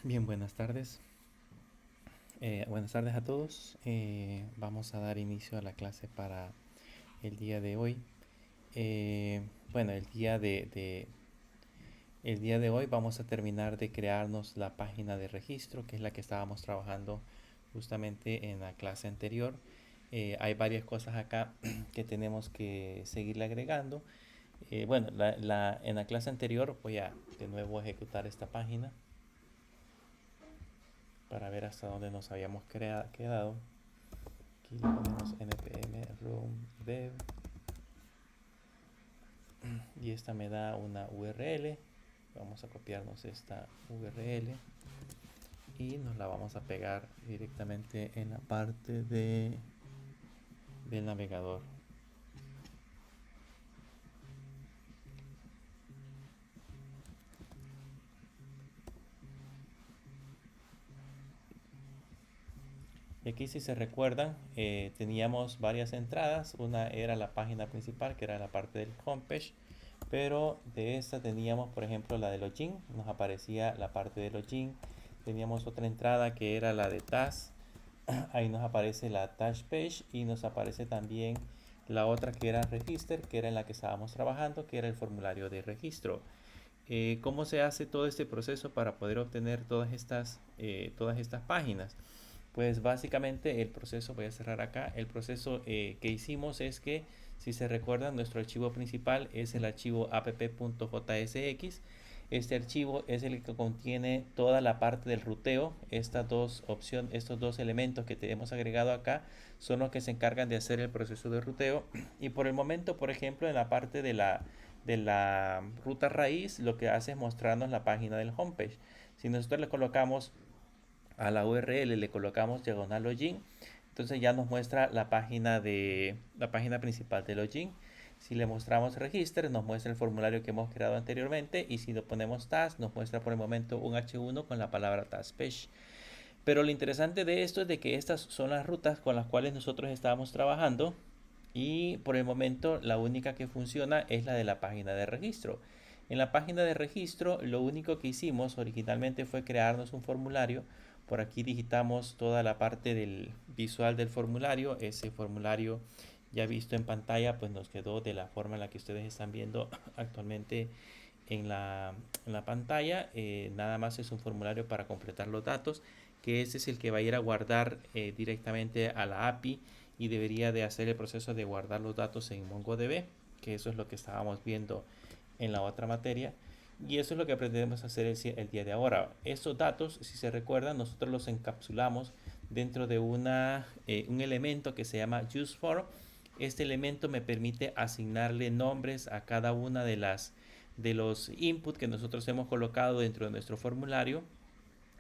Bien, buenas tardes. Buenas tardes a todos. Vamos a dar inicio a la clase para el día de hoy. Bueno, el día de hoy vamos a terminar de crearnos la página de registro, que es la que estábamos trabajando justamente en la clase anterior. Hay varias cosas acá que tenemos que seguirle agregando. Bueno, en la clase anterior voy a de nuevo ejecutar esta página para ver hasta dónde nos habíamos quedado. Aquí le ponemos npm room dev y esta me da una URL. Vamos a copiarnos esta URL y nos la vamos a pegar directamente en la parte del navegador. Y aquí, si se recuerdan, teníamos varias entradas. Una era la página principal, que era la parte del homepage, pero de esta teníamos, por ejemplo, la de login. Nos aparecía la parte de login. Teníamos otra entrada que era la de task. Ahí nos aparece la task page y nos aparece también la otra que era register, que era en la que estábamos trabajando, que era el formulario de registro. ¿Cómo se hace todo este proceso para poder obtener todas estas páginas? Pues básicamente el proceso, voy a cerrar acá, el proceso que hicimos es que, si se recuerdan, nuestro archivo principal es el archivo app.jsx. Este archivo es el que contiene toda la parte del ruteo. Estos dos elementos que te hemos agregado acá son los que se encargan de hacer el proceso de ruteo. Y por el momento, por ejemplo, en la parte de la ruta raíz, lo que hace es mostrarnos la página del homepage. Si nosotros le colocamos a la URL, le colocamos diagonal login, entonces ya nos muestra la página principal de login. Si le mostramos register, nos muestra el formulario que hemos creado anteriormente, y si lo ponemos task, nos muestra por el momento un H1 con la palabra task page. Pero lo interesante de esto es de que estas son las rutas con las cuales nosotros estábamos trabajando, y por el momento la única que funciona es la de la página de registro. En la página de registro lo único que hicimos originalmente fue crearnos un formulario. Por aquí digitamos toda la parte del visual del formulario. Ese formulario, ya visto en pantalla, pues nos quedó de la forma en la que ustedes están viendo actualmente en la pantalla. Nada más es un formulario para completar los datos, que ese es el que va a ir a guardar directamente a la API, y debería de hacer el proceso de guardar los datos en MongoDB, que eso es lo que estábamos viendo en la otra materia. Y eso es lo que pretendemos hacer el día de ahora. Estos datos, si se recuerdan, nosotros los encapsulamos dentro de un elemento que se llama useForm. Este elemento me permite asignarle nombres a cada una de los inputs que nosotros hemos colocado dentro de nuestro formulario,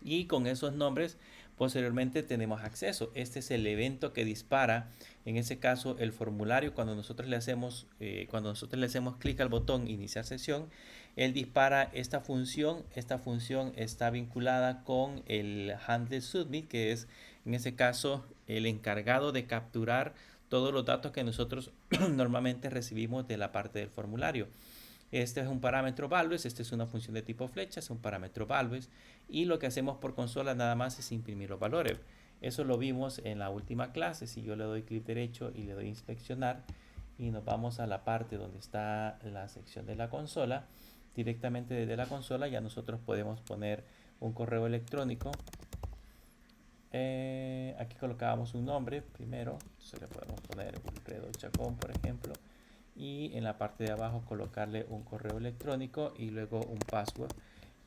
y con esos nombres posteriormente tenemos acceso. Este es el evento que dispara, en ese caso, el formulario. Cuando nosotros le hacemos clic al botón iniciar sesión, él dispara esta función. Esta función está vinculada con el handle submit, que es en ese caso el encargado de capturar todos los datos que nosotros normalmente recibimos de la parte del formulario. Este es un parámetro values, esta es una función de tipo flecha, es un parámetro values, y lo que hacemos por consola nada más es imprimir los valores. Eso lo vimos en la última clase. Si yo le doy clic derecho y le doy inspeccionar y nos vamos a la parte donde está la sección de la consola, directamente desde la consola ya nosotros podemos poner un correo electrónico. Aquí colocábamos un nombre primero, entonces le podemos poner Wilfredo Chacón, por ejemplo, y en la parte de abajo colocarle un correo electrónico y luego un password.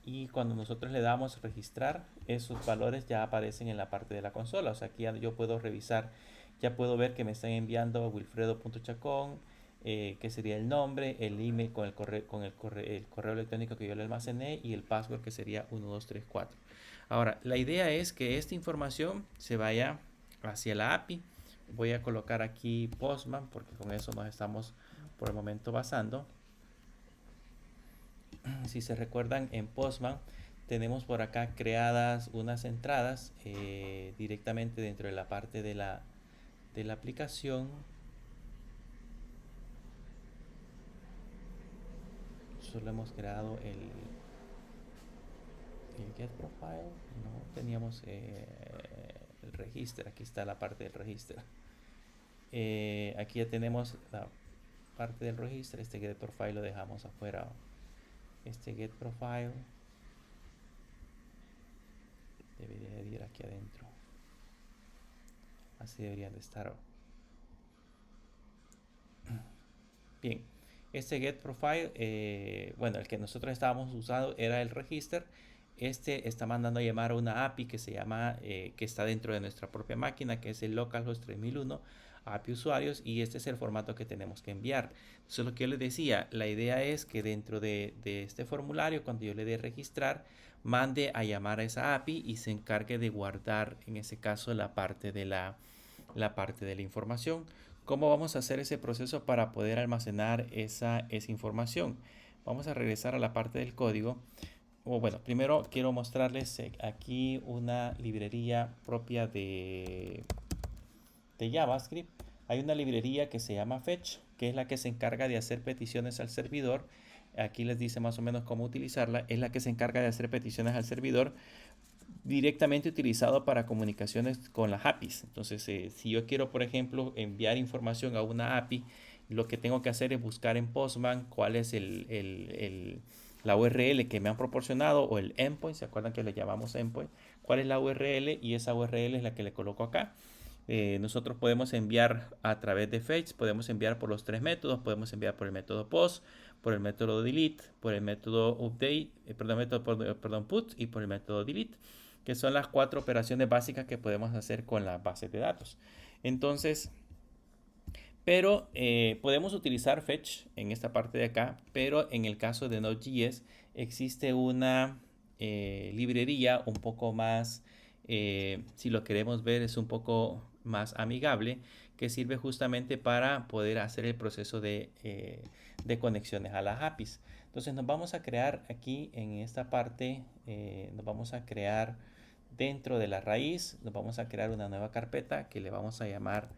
Y cuando nosotros le damos registrar, esos valores ya aparecen en la parte de la consola. O sea, aquí ya yo puedo revisar, ya puedo ver que me están enviando wilfredo.chacón, que sería el nombre, el email con el correo electrónico que yo le almacené, y el password, que sería 1234. Ahora, la idea es que esta información se vaya hacia la API. Voy a colocar aquí Postman, porque con eso nos estamos por el momento basando. Si se recuerdan, en Postman tenemos por acá creadas unas entradas directamente dentro de la parte de la aplicación. Solo hemos creado el get profile, no teníamos el register, aquí está la parte del register. Aquí ya tenemos la parte del registro. Este get profile lo dejamos afuera. Este get profile debería de ir aquí adentro. Así deberían de estar. Bien, este get profile, bueno, el que nosotros estábamos usando era el register. Este está mandando a llamar a una API que se llama, que está dentro de nuestra propia máquina, que es el localhost 3001 API usuarios, y este es el formato que tenemos que enviar. Entonces, lo que yo les decía, la idea es que dentro de este formulario, cuando yo le dé registrar, mande a llamar a esa API y se encargue de guardar, en ese caso, la parte de la información. ¿Cómo vamos a hacer ese proceso para poder almacenar esa información? Vamos a regresar a la parte del código. Bueno, primero quiero mostrarles aquí una librería propia de JavaScript. Hay una librería que se llama Fetch, que es la que se encarga de hacer peticiones al servidor. Aquí les dice más o menos cómo utilizarla. Es la que se encarga de hacer peticiones al servidor, directamente utilizado para comunicaciones con las APIs. Entonces, si yo quiero, por ejemplo, enviar información a una API, lo que tengo que hacer es buscar en Postman cuál es la URL que me han proporcionado, o el endpoint. ¿Se acuerdan que le llamamos endpoint? ¿Cuál es la URL? Y esa URL es la que le coloco acá. Nosotros podemos enviar a través de Fetch, podemos enviar por los tres métodos. Podemos enviar por el método post, por el método delete, por el método update, perdón, put, y por el método delete, que son las 4 operaciones básicas que podemos hacer con las bases de datos. Entonces, pero podemos utilizar Fetch en esta parte de acá, pero en el caso de Node.js existe una librería un poco más, si lo queremos ver, es un poco más amigable, que sirve justamente para poder hacer el proceso de conexiones a las APIs. Entonces nos vamos a crear aquí en esta parte, nos vamos a crear dentro de la raíz, nos vamos a crear una nueva carpeta que le vamos a llamar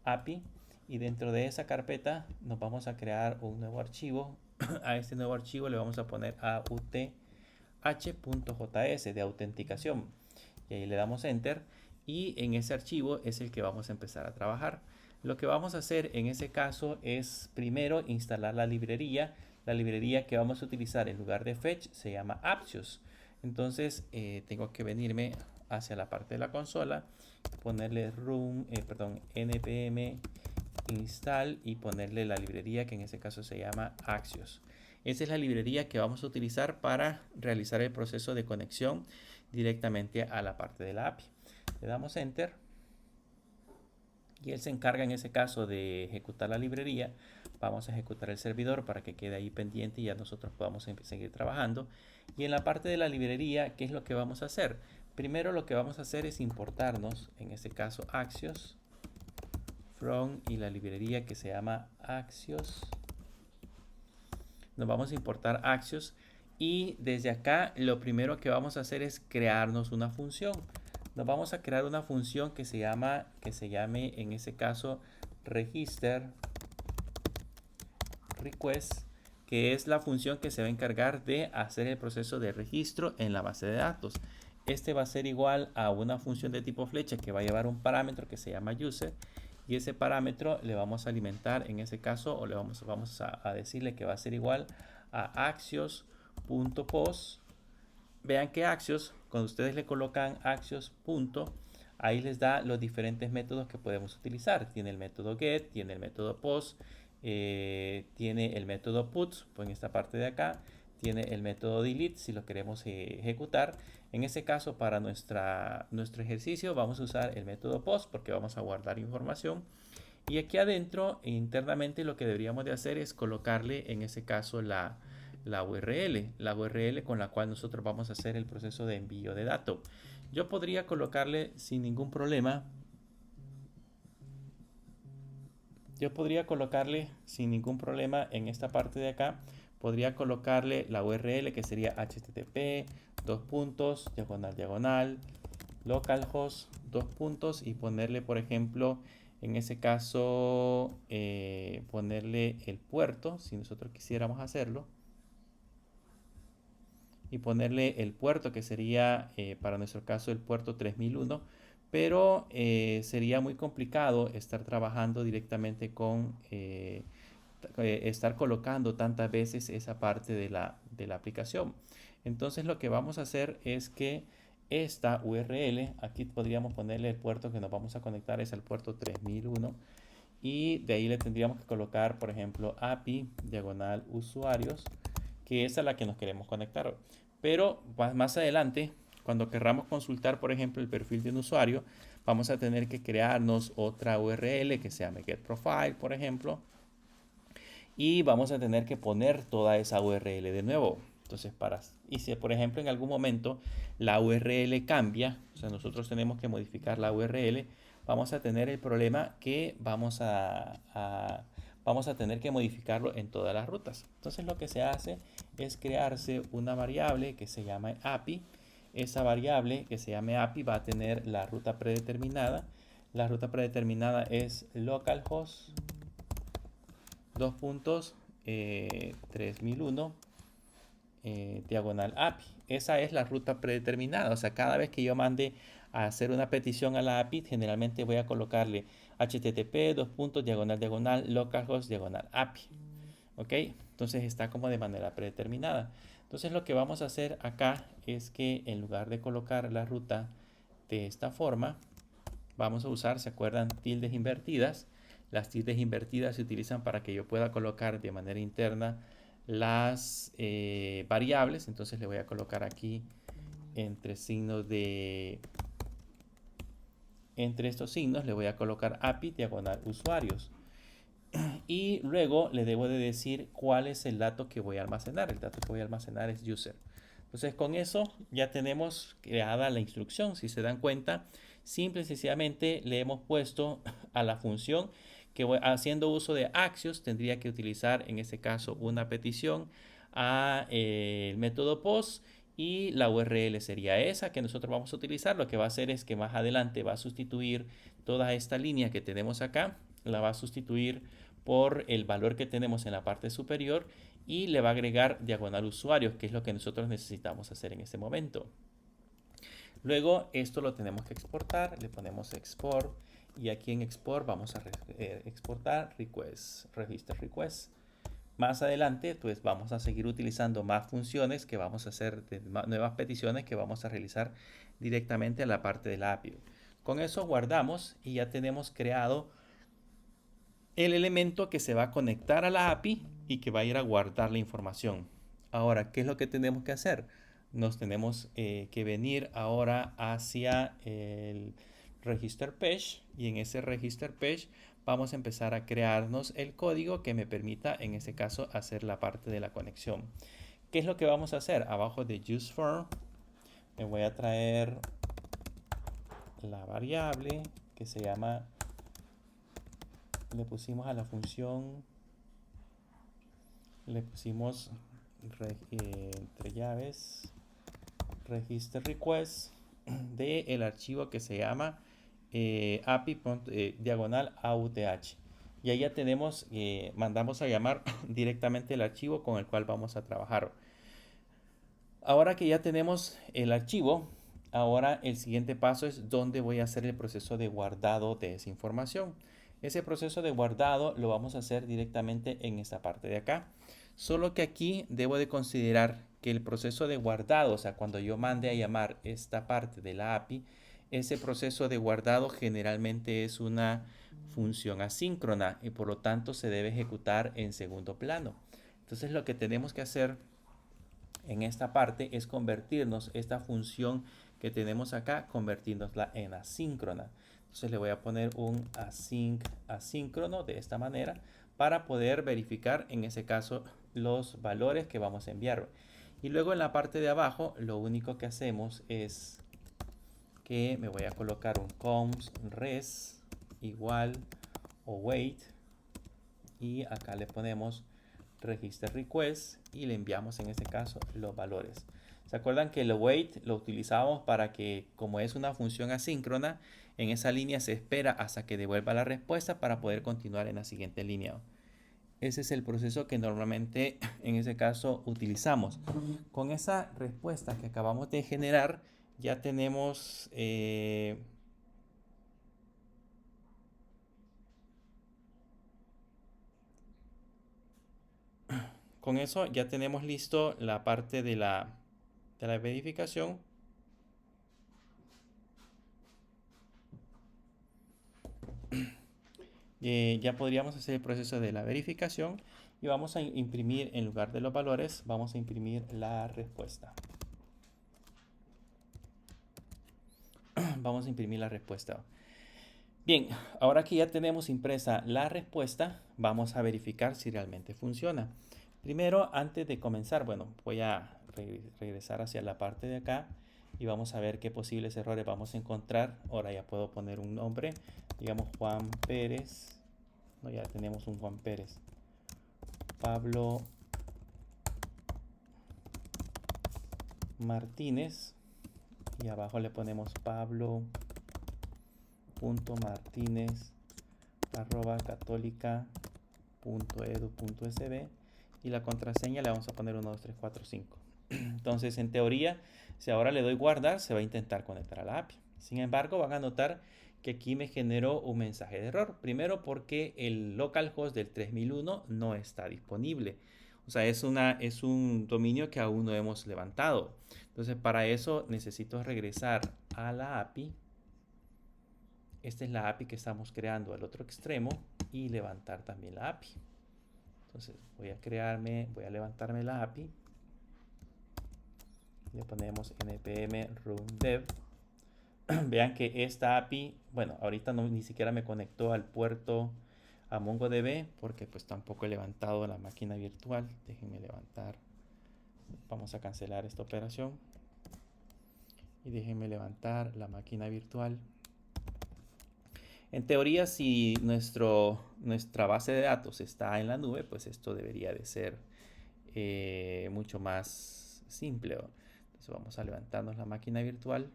API, y dentro de esa carpeta nos vamos a crear un nuevo archivo. A este nuevo archivo le vamos a poner auth.js de autenticación, y ahí le damos enter, y en ese archivo es el que vamos a empezar a trabajar. Lo que vamos a hacer en ese caso es primero instalar la librería. La librería que vamos a utilizar en lugar de Fetch se llama Axios. Entonces tengo que venirme hacia la parte de la consola, ponerle npm install y ponerle la librería que en este caso se llama Axios. Esa es la librería que vamos a utilizar para realizar el proceso de conexión directamente a la parte de la API. Le damos enter y él se encarga en ese caso de ejecutar la librería. Vamos a ejecutar el servidor para que quede ahí pendiente y ya nosotros podamos seguir trabajando. Y en la parte de la librería, ¿qué es lo que vamos a hacer? Primero lo que vamos a hacer es importarnos, en este caso Axios, from, y la librería que se llama Axios. Nos vamos a importar Axios, y desde acá lo primero que vamos a hacer es crearnos una función. Nos vamos a crear una función que se llame en ese caso register request, que es la función que se va a encargar de hacer el proceso de registro en la base de datos. Este va a ser igual a una función de tipo flecha que va a llevar un parámetro que se llama user, y ese parámetro le vamos a alimentar en ese caso, o le vamos a decirle que va a ser igual a axios.post. Vean que Axios, cuando ustedes le colocan Axios punto, ahí les da los diferentes métodos que podemos utilizar. Tiene el método get, tiene el método post, tiene el método put, pues en esta parte de acá, tiene el método delete si lo queremos ejecutar. En ese caso, para nuestro ejercicio vamos a usar el método post porque vamos a guardar información. Y aquí adentro, internamente, lo que deberíamos de hacer es colocarle en ese caso la URL con la cual nosotros vamos a hacer el proceso de envío de datos. Yo podría colocarle sin ningún problema, en esta parte de acá, podría colocarle la URL que sería http diagonal localhost y ponerle, por ejemplo, en ese caso, ponerle el puerto, si nosotros quisiéramos hacerlo. y ponerle el puerto que sería para nuestro caso el puerto 3001, pero sería muy complicado estar trabajando directamente con estar colocando tantas veces esa parte de la aplicación. Entonces lo que vamos a hacer es que esta URL, aquí podríamos ponerle el puerto que nos vamos a conectar, es el puerto 3001, y de ahí le tendríamos que colocar, por ejemplo, API diagonal usuarios, que es a la que nos queremos conectar. Pero más adelante, cuando querramos consultar, por ejemplo, el perfil de un usuario, vamos a tener que crearnos otra URL que se llame getProfile, por ejemplo, y vamos a tener que poner toda esa URL de nuevo. Entonces, y si por ejemplo en algún momento la URL cambia, o sea, nosotros tenemos que modificar la URL, vamos a tener el problema que vamos a tener que modificarlo en todas las rutas. Entonces, lo que se hace es crearse una variable que se llama API. Esa variable que se llame API va a tener la ruta predeterminada. La ruta predeterminada es localhost 3001 diagonal API. Esa es la ruta predeterminada. O sea, cada vez que yo mande a hacer una petición a la API, generalmente voy a colocarle http diagonal localhost diagonal API. ¿Ok? Entonces está como de manera predeterminada. Entonces lo que vamos a hacer acá es que en lugar de colocar la ruta de esta forma, vamos a usar, ¿se acuerdan? Tildes invertidas. Las tildes invertidas se utilizan para que yo pueda colocar de manera interna las variables. Entonces le voy a colocar aquí entre estos signos le voy a colocar API diagonal usuarios. Y luego le debo de decir cuál es el dato que voy a almacenar. El dato que voy a almacenar es user. Entonces con eso ya tenemos creada la instrucción. Si se dan cuenta, simple y sencillamente le hemos puesto a la función que haciendo uso de Axios tendría que utilizar en este caso una petición a el método post, y la URL sería esa que nosotros vamos a utilizar. Lo que va a hacer es que más adelante va a sustituir toda esta línea que tenemos acá, la va a sustituir por el valor que tenemos en la parte superior y le va a agregar diagonal usuarios, que es lo que nosotros necesitamos hacer en este momento. Luego esto lo tenemos que exportar, le ponemos export, y aquí en export vamos a exportar register request. Más adelante pues vamos a seguir utilizando más funciones que vamos a hacer, nuevas peticiones que vamos a realizar directamente a la parte de la API. Con eso guardamos y ya tenemos creado el elemento que se va a conectar a la API y que va a ir a guardar la información. Ahora, ¿qué es lo que tenemos que hacer? Nos tenemos que venir ahora hacia el register page, y en ese register page vamos a empezar a crearnos el código que me permita en este caso hacer la parte de la conexión. ¿Qué es lo que vamos a hacer? Abajo de useForm me voy a traer la variable que se llama, le pusimos a la función, le pusimos entre llaves register request de el archivo que se llama API diagonal AUTH, y ahí ya tenemos, mandamos a llamar directamente el archivo con el cual vamos a trabajar. Ahora que ya tenemos el archivo, ahora el siguiente paso es dónde voy a hacer el proceso de guardado de esa información. Ese proceso de guardado lo vamos a hacer directamente en esta parte de acá. Solo que aquí debo de considerar que el proceso de guardado, o sea, cuando yo mande a llamar esta parte de la API, ese proceso de guardado generalmente es una función asíncrona y por lo tanto se debe ejecutar en segundo plano. Entonces lo que tenemos que hacer en esta parte es convertirnos esta función que tenemos acá, convertirnosla en asíncrona. Entonces le voy a poner un asíncrono de esta manera para poder verificar en ese caso los valores que vamos a enviar. Y luego en la parte de abajo lo único que hacemos es que me voy a colocar un const res igual o wait, y acá le ponemos register request y le enviamos en este caso los valores. ¿Se acuerdan que el await lo utilizamos para que, como es una función asíncrona, en esa línea se espera hasta que devuelva la respuesta para poder continuar en la siguiente línea? ese es el proceso que normalmente en ese caso utilizamos. Con esa respuesta que acabamos de generar, ya tenemos con eso ya tenemos listo la parte de la verificación. Ya podríamos hacer el proceso de la verificación y vamos a imprimir, en lugar de los valores, vamos a imprimir la respuesta. Vamos a imprimir la respuesta. Bien, ahora que ya tenemos impresa la respuesta, vamos a verificar si realmente funciona. Primero, antes de comenzar, bueno, voy a regresar hacia la parte de acá y vamos a ver qué posibles errores vamos a encontrar. Ahora ya puedo poner un nombre, digamos Juan Pérez. No, ya tenemos un Juan Pérez. Pablo Martínez. Y abajo le ponemos pablo.martinez@católica.edu.sb y la contraseña le vamos a poner 1, 2, 3, 4, 5. Entonces, en teoría, si ahora le doy guardar, se va a intentar conectar a la API. Sin embargo, van a notar que aquí me generó un mensaje de error. Primero porque el localhost del 3001 no está disponible. O sea, es un dominio que aún no hemos levantado. Entonces, para eso necesito regresar a la API. Esta es la API que estamos creando al otro extremo y levantar también la API. Entonces, voy a levantarme la API. Le ponemos npm run dev. Vean que esta API, bueno, ahorita ni siquiera me conectó al puerto a MongoDB porque pues tampoco he levantado la máquina virtual. Déjenme levantar. Vamos a cancelar esta operación. Y déjenme levantar la máquina virtual. En teoría, si nuestra base de datos está en la nube, pues esto debería de ser mucho más simple. Entonces vamos a levantarnos la máquina virtual.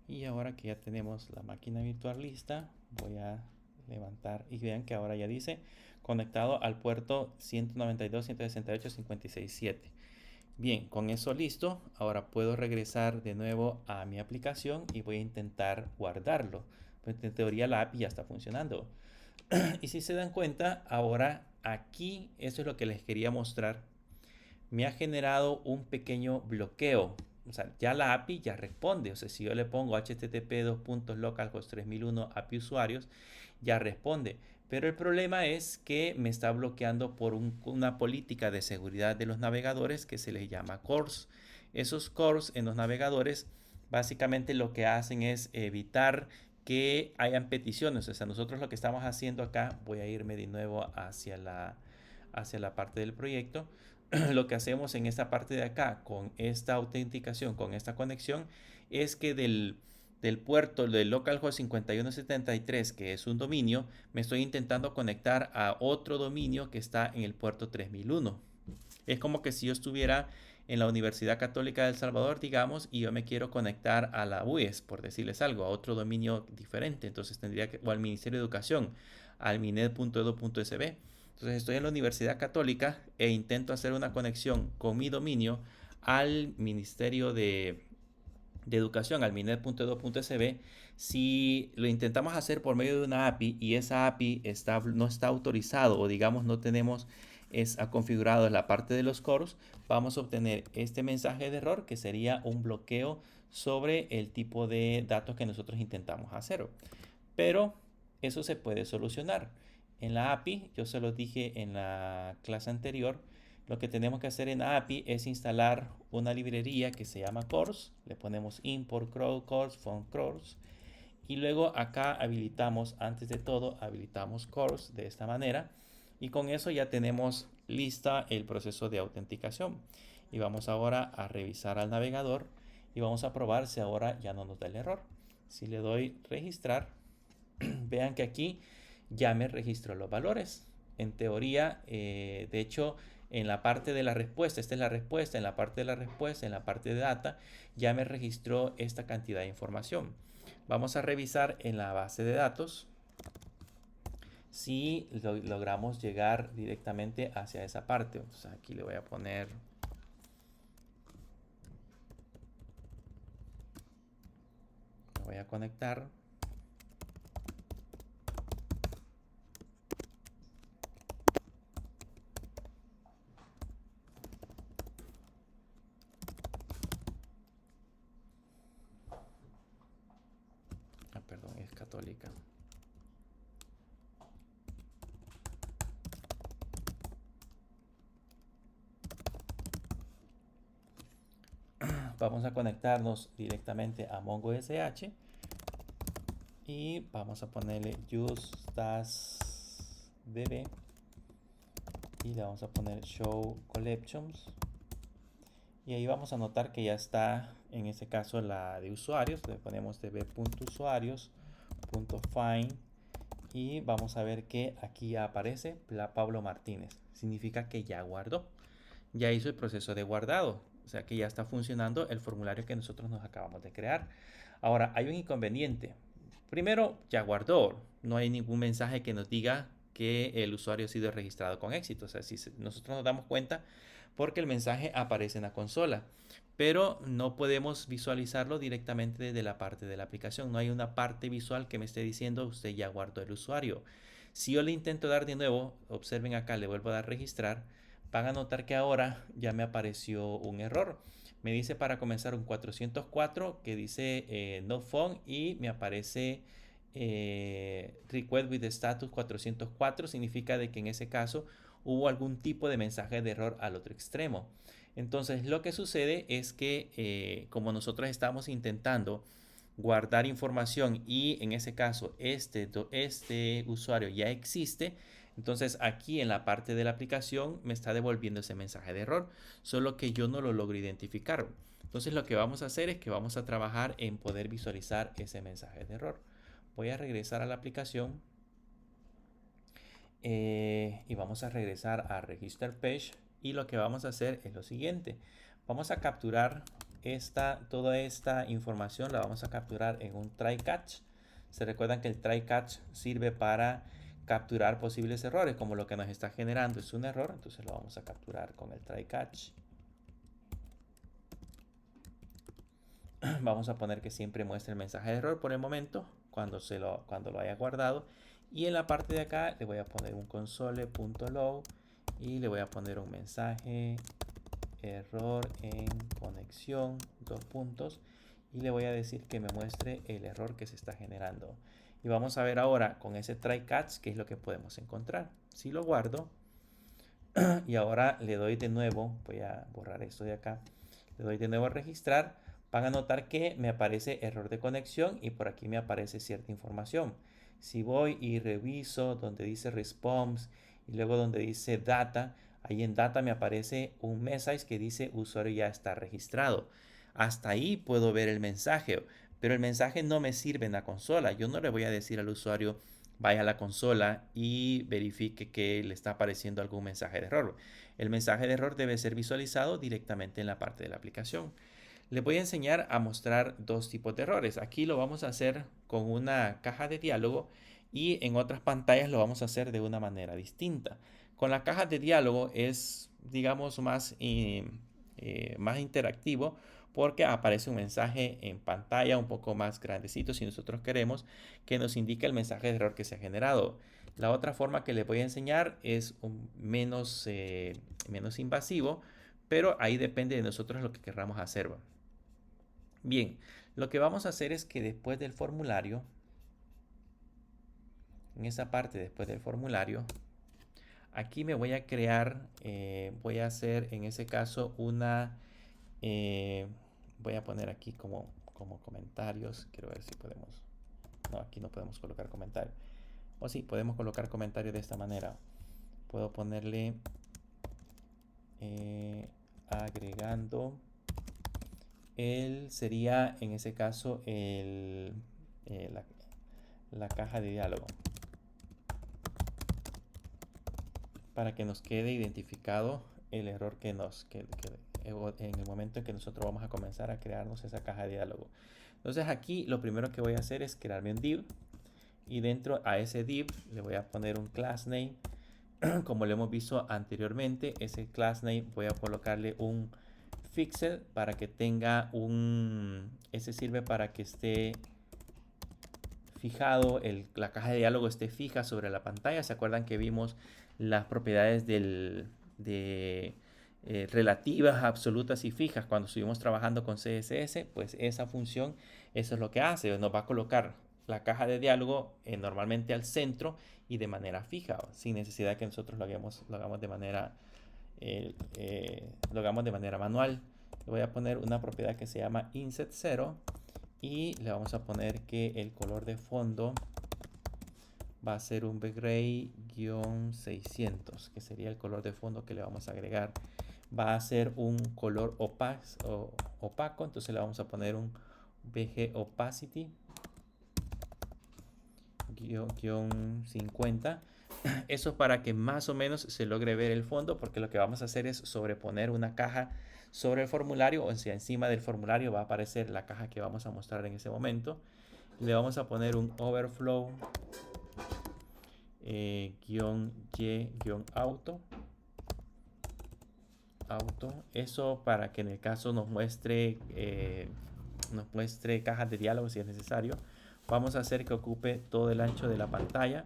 Y ahora que ya tenemos la máquina virtual lista, voy a levantar y vean que ahora ya dice conectado al puerto 192.168.56.7. Bien, con eso listo, ahora puedo regresar de nuevo a mi aplicación y voy a intentar guardarlo. Pues en teoría la API ya está funcionando. Y si se dan cuenta, ahora aquí, eso es lo que les quería mostrar, me ha generado un pequeño bloqueo. O sea, ya la API ya responde. O sea, si yo le pongo http://localhost3001 API usuarios, ya responde. Pero el problema es que me está bloqueando por una política de seguridad de los navegadores que se les llama CORS. Esos CORS en los navegadores básicamente lo que hacen es evitar que hayan peticiones. O sea, nosotros lo que estamos haciendo acá, voy a irme de nuevo hacia la parte del proyecto. Lo que hacemos en esta parte de acá con esta autenticación, con esta conexión, es que del puerto del localhost 5173, que es un dominio, me estoy intentando conectar a otro dominio que está en el puerto 3001. Es como que si yo estuviera en la Universidad Católica de El Salvador, digamos, y yo me quiero conectar a la UES, por decirles algo, a otro dominio diferente. Entonces tendría que, o al Ministerio de Educación, al minet.edu.sb. Entonces estoy en la Universidad Católica e intento hacer una conexión con mi dominio al Ministerio de Educación, al minet.edu.sb. Si lo intentamos hacer por medio de una API y esa API no está autorizado o digamos no tenemos ha configurado la parte de los coros, vamos a obtener este mensaje de error que sería un bloqueo sobre el tipo de datos que nosotros intentamos hacer. Pero eso se puede solucionar. En la API, yo se lo dije en la clase anterior, lo que tenemos que hacer en la API es instalar una librería que se llama CORS. Le ponemos import CORS, from CORS. Y luego acá habilitamos, antes de todo, habilitamos CORS de esta manera. Y con eso ya tenemos lista el proceso de autenticación. y vamos ahora a revisar al navegador y vamos a probar si ahora ya no nos da el error. Si le doy registrar, vean que aquí ya me registró los valores. En teoría, de hecho, en la parte de la respuesta, esta es la respuesta, en la parte de la respuesta, en la parte de data, ya me registró esta cantidad de información. Vamos a revisar en la base de datos si logramos llegar directamente hacia esa parte. Entonces aquí le voy a poner... Me voy a conectar. Perdón, es católica. Vamos a conectarnos directamente a MongoSH y vamos a ponerle use-das-db y le vamos a poner show collections y ahí vamos a notar que ya está en este caso la de usuarios. Le ponemos db.usuarios.find y vamos a ver que aquí ya aparece Pablo Martínez. Significa que ya guardó, ya hizo el proceso de guardado, o sea que ya está funcionando el formulario que nosotros nos acabamos de crear. Ahora hay un inconveniente. Primero, ya guardó, no hay ningún mensaje que nos diga que el usuario ha sido registrado con éxito. O sea, si nosotros nos damos cuenta porque el mensaje aparece en la consola, pero no podemos visualizarlo directamente desde la parte de la aplicación. No hay una parte visual que me esté diciendo usted ya guardó el usuario. Si yo le intento dar de nuevo, observen acá, le vuelvo a dar registrar, van a notar que ahora ya me apareció un error. Me dice para comenzar un 404 que dice no phone y me aparece request with status 404. Significa de que en ese caso hubo algún tipo de mensaje de error al otro extremo. Entonces lo que sucede es que como nosotros estamos intentando guardar información y en ese caso este usuario ya existe, entonces aquí en la parte de la aplicación me está devolviendo ese mensaje de error, solo que yo no lo logro identificar. Entonces lo que vamos a hacer es que vamos a trabajar en poder visualizar ese mensaje de error. Voy a regresar a la aplicación y vamos a regresar a Register Page y lo que vamos a hacer es lo siguiente. Vamos a capturar toda esta información, la vamos a capturar en un try catch. Se recuerdan que el try catch sirve para capturar posibles errores, como lo que nos está generando es un error, entonces lo vamos a capturar con el try catch. Vamos a poner que siempre muestre el mensaje de error por el momento, cuando lo haya guardado. Y en la parte de acá le voy a poner un console.log y le voy a poner un mensaje error en conexión, dos puntos, y le voy a decir que me muestre el error que se está generando. Y vamos a ver ahora con ese try catch qué es lo que podemos encontrar. Si lo guardo y ahora le doy de nuevo, voy a borrar esto de acá, le doy de nuevo a registrar, van a notar que me aparece error de conexión y por aquí me aparece cierta información. Si voy y reviso donde dice response y luego donde dice data, ahí en data me aparece un message que dice usuario ya está registrado. Hasta ahí puedo ver el mensaje, pero el mensaje no me sirve en la consola. Yo no le voy a decir al usuario vaya a la consola y verifique que le está apareciendo algún mensaje de error. El mensaje de error debe ser visualizado directamente en la parte de la aplicación. Les voy a enseñar a mostrar dos tipos de errores. Aquí lo vamos a hacer con una caja de diálogo y en otras pantallas lo vamos a hacer de una manera distinta. Con la caja de diálogo es, digamos, más interactivo porque aparece un mensaje en pantalla un poco más grandecito si nosotros queremos que nos indique el mensaje de error que se ha generado. La otra forma que les voy a enseñar es menos invasivo, pero ahí depende de nosotros lo que queramos hacer. Bien, lo que vamos a hacer es que después del formulario, en esa parte después del formulario, aquí me voy a crear, voy a hacer en ese caso voy a poner aquí como comentarios. Quiero ver si podemos, no, aquí no podemos colocar comentarios. O sí, podemos colocar comentarios de esta manera. Puedo ponerle agregando sería en ese caso la caja de diálogo, para que nos quede identificado el error que en el momento en que nosotros vamos a comenzar a crearnos esa caja de diálogo. Entonces aquí lo primero que voy a hacer es crearme un div, y dentro a ese div le voy a poner un class name. Como lo hemos visto anteriormente, ese class name voy a colocarle un fixed para que tenga ese sirve para que esté fijado, la caja de diálogo esté fija sobre la pantalla. ¿Se acuerdan que vimos las propiedades relativas, absolutas y fijas cuando estuvimos trabajando con CSS? Pues esa función, eso es lo que hace, nos va a colocar la caja de diálogo normalmente al centro y de manera fija, sin necesidad que nosotros lo hagamos de manera manual. Le voy a poner una propiedad que se llama inset0 y le vamos a poner que el color de fondo va a ser un bgray-600, que sería el color de fondo que le vamos a agregar. Va a ser un color opaco, entonces le vamos a poner un bg opacity -50. Eso para que más o menos se logre ver el fondo, porque lo que vamos a hacer es sobreponer una caja sobre el formulario, o sea, encima del formulario va a aparecer la caja que vamos a mostrar en ese momento. Le vamos a poner un overflow -y-auto. Eso para que en el caso nos muestre cajas de diálogo si es necesario. Vamos a hacer que ocupe todo el ancho de la pantalla,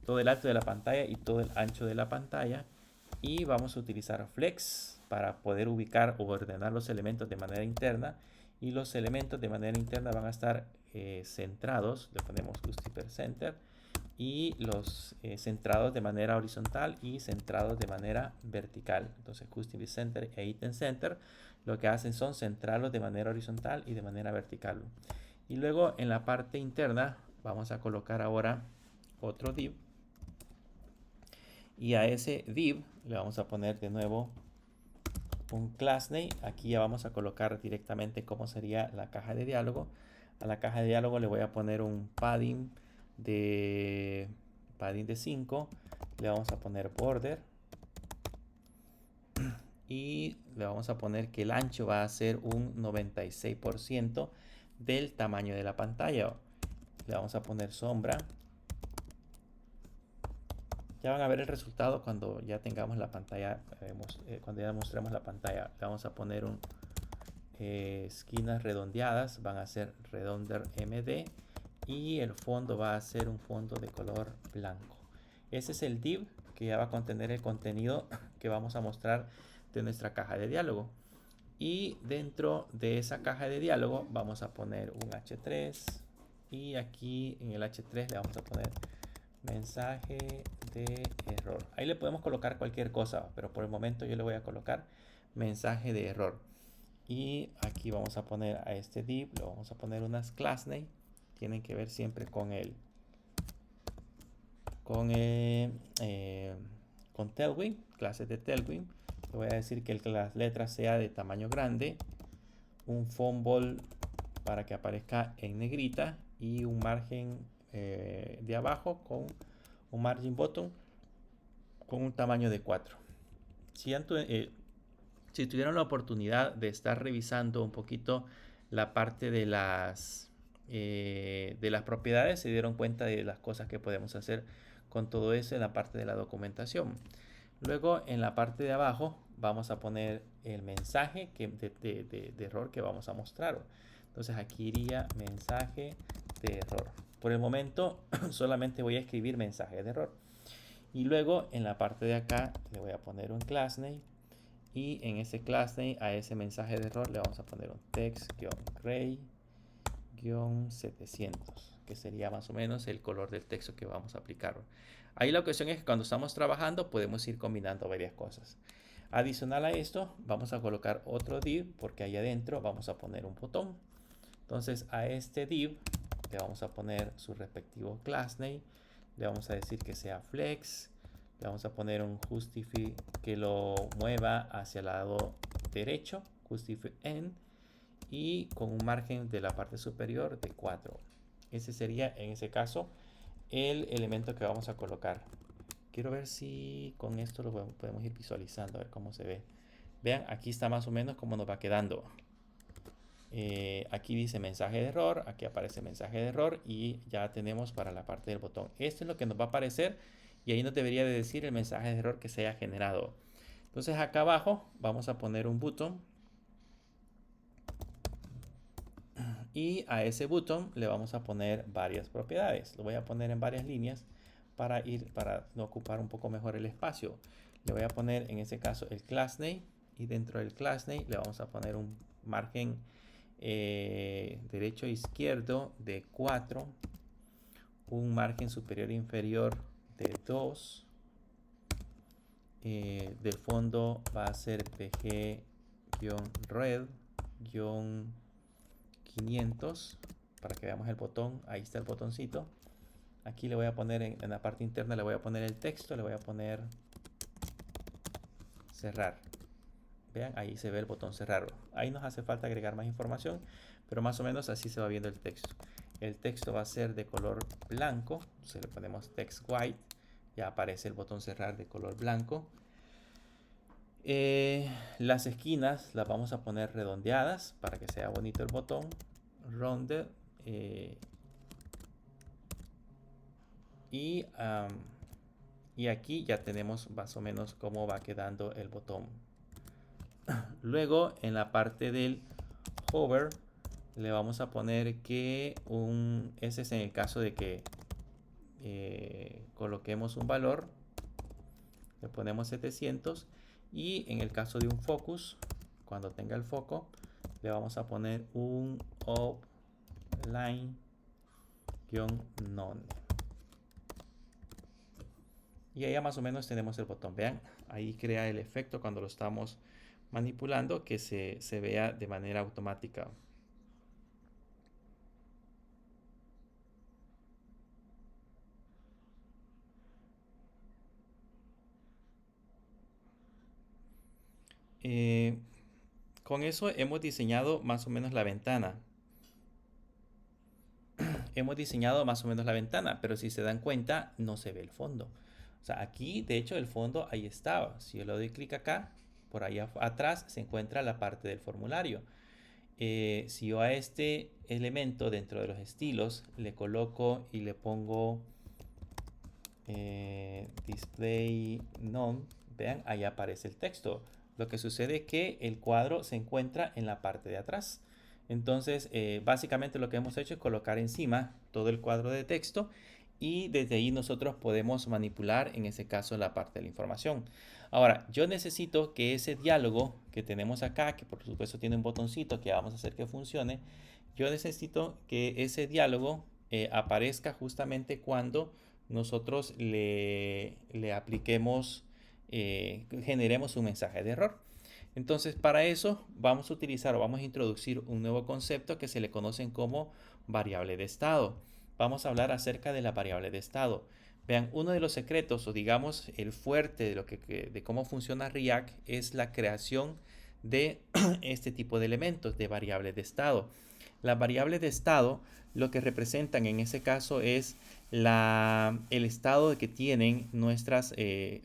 todo el alto de la pantalla y todo el ancho de la pantalla. Y vamos a utilizar flex para poder ubicar o ordenar los elementos de manera interna. Y los elementos de manera interna van a estar centrados. Le ponemos center. Y los centrados de manera horizontal y centrados de manera vertical. Entonces Custom Center e Item Center lo que hacen son centrarlos de manera horizontal y de manera vertical. Y luego en la parte interna vamos a colocar ahora otro div. Y a ese div le vamos a poner de nuevo un class name. Aquí ya vamos a colocar directamente cómo sería la caja de diálogo. A la caja de diálogo le voy a poner un padding de 5. Le vamos a poner border. Y le vamos a poner que el ancho va a ser un 96% del tamaño de la pantalla. Le vamos a poner sombra. Ya van a ver el resultado cuando ya tengamos la pantalla, cuando ya mostremos la pantalla. Le vamos a poner esquinas redondeadas, van a ser redonder MD, y el fondo va a ser un fondo de color blanco. Ese es el div que ya va a contener el contenido que vamos a mostrar de nuestra caja de diálogo. Y dentro de esa caja de diálogo vamos a poner un H3, y aquí en el H3 le vamos a poner mensaje de error. Ahí le podemos colocar cualquier cosa, pero por el momento yo le voy a colocar mensaje de error. Y aquí vamos a poner a este div, le vamos a poner unas class name. Tienen que ver siempre con Tailwind, clases de Tailwind. Le voy a decir que las letras sea de tamaño grande, un font para que aparezca en negrita, y un margen de abajo con un margin bottom con un tamaño de 4. Si tuvieron la oportunidad de estar revisando un poquito la parte de las propiedades, se dieron cuenta de las cosas que podemos hacer con todo eso en la parte de la documentación. Luego en la parte de abajo vamos a poner el mensaje de error que vamos a mostrar. Entonces aquí iría mensaje de error. Por el momento solamente voy a escribir mensaje de error. Y luego en la parte de acá le voy a poner un class name. Y en ese class name, a ese mensaje de error le vamos a poner un text-gray-700, que sería más o menos el color del texto que vamos a aplicar. Ahí la cuestión es que cuando estamos trabajando podemos ir combinando varias cosas. Adicional a esto, vamos a colocar otro div, porque ahí adentro vamos a poner un botón. Entonces a este div le vamos a poner su respectivo class name. Le vamos a decir que sea flex. Le vamos a poner un justify que lo mueva hacia el lado derecho, justify end, y con un margen de la parte superior de 4. Ese sería en ese caso el elemento que vamos a colocar. Quiero ver si con esto lo podemos ir visualizando, a ver cómo se ve. Vean, aquí está más o menos cómo nos va quedando. Aquí dice mensaje de error, aquí aparece mensaje de error y ya tenemos para la parte del botón. Esto es lo que nos va a aparecer y ahí nos debería de decir el mensaje de error que se haya generado. Entonces acá abajo vamos a poner un botón y a ese botón le vamos a poner varias propiedades. Lo voy a poner en varias líneas para no ocupar un poco mejor el espacio. Le voy a poner en este caso el class name y dentro del class name le vamos a poner un margen derecho e izquierdo de 4, un margen superior e inferior de 2, del fondo va a ser pg-red-500 para que veamos el botón. Ahí está el botoncito. Aquí le voy a poner en la parte interna, le voy a poner el texto, le voy a poner cerrar. Vean, ahí se ve el botón cerrar. Ahí nos hace falta agregar más información, pero más o menos así se va viendo el texto. El texto va a ser de color blanco. Se le ponemos text white. Ya aparece el botón cerrar de color blanco. Las esquinas las vamos a poner redondeadas para que sea bonito el botón. Rounded. Y aquí ya tenemos más o menos cómo va quedando el botón. Luego en la parte del hover le vamos a poner que ese es en el caso de que coloquemos un valor, le ponemos 700 y en el caso de un focus, cuando tenga el foco, le vamos a poner un offline-none. Y ahí ya más o menos tenemos el botón. Vean, ahí crea el efecto cuando lo estamos manipulando que se vea de manera automática. Con eso hemos diseñado más o menos la ventana. Hemos diseñado más o menos la ventana, pero si se dan cuenta no se ve el fondo. O sea, aquí de hecho el fondo ahí estaba. Si yo le doy clic acá, por ahí atrás se encuentra la parte del formulario. Si yo a este elemento dentro de los estilos le coloco y le pongo display none, vean, ahí aparece el texto. Lo que sucede es que el cuadro se encuentra en la parte de atrás. Entonces, básicamente lo que hemos hecho es colocar encima todo el cuadro de texto y desde ahí nosotros podemos manipular, en ese caso, la parte de la información. Ahora, yo necesito que ese diálogo que tenemos acá, que por supuesto tiene un botoncito que vamos a hacer que funcione, yo necesito que ese diálogo aparezca justamente cuando nosotros le apliquemos, generemos un mensaje de error. Entonces, para eso vamos a utilizar o vamos a introducir un nuevo concepto que se le conocen como variable de estado. Vamos a hablar acerca de la variable de estado. Vean, uno de los secretos o digamos el fuerte de cómo funciona React es la creación de este tipo de elementos de variables de estado. Las variables de estado lo que representan en ese caso es el estado que tienen nuestras,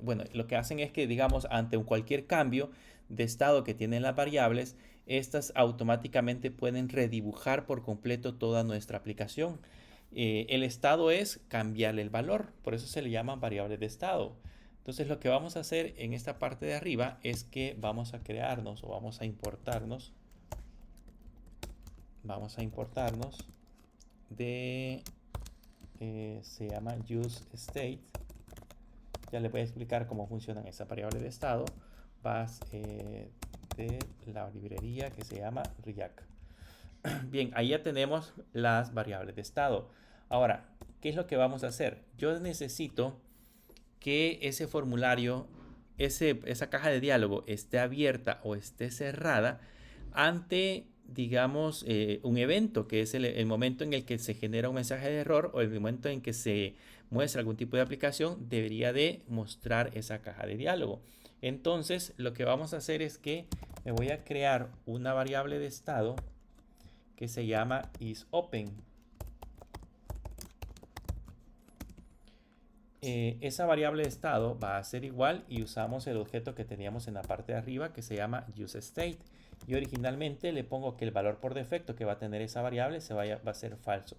bueno, lo que hacen es que digamos ante cualquier cambio de estado que tienen las variables, estas automáticamente pueden redibujar por completo toda nuestra aplicación. El estado es cambiarle el valor, por eso se le llaman variables de estado. Entonces lo que vamos a hacer en esta parte de arriba es que vamos a crearnos o vamos a importarnos de se llama useState. Ya les voy a explicar cómo funcionan esas variables de estado. Vas de la librería que se llama React. Bien, ahí ya tenemos las variables de estado. Ahora, ¿qué es lo que vamos a hacer? Yo necesito que ese formulario, esa caja de diálogo esté abierta o esté cerrada ante, digamos, un evento, que es el momento en el que se genera un mensaje de error o el momento en que se muestra algún tipo de aplicación, debería de mostrar esa caja de diálogo. Entonces, lo que vamos a hacer es que me voy a crear una variable de estado que se llama isOpen. Esa variable de estado va a ser igual y usamos el objeto que teníamos en la parte de arriba que se llama useState. Y originalmente le pongo que el valor por defecto que va a tener esa variable va a ser falso.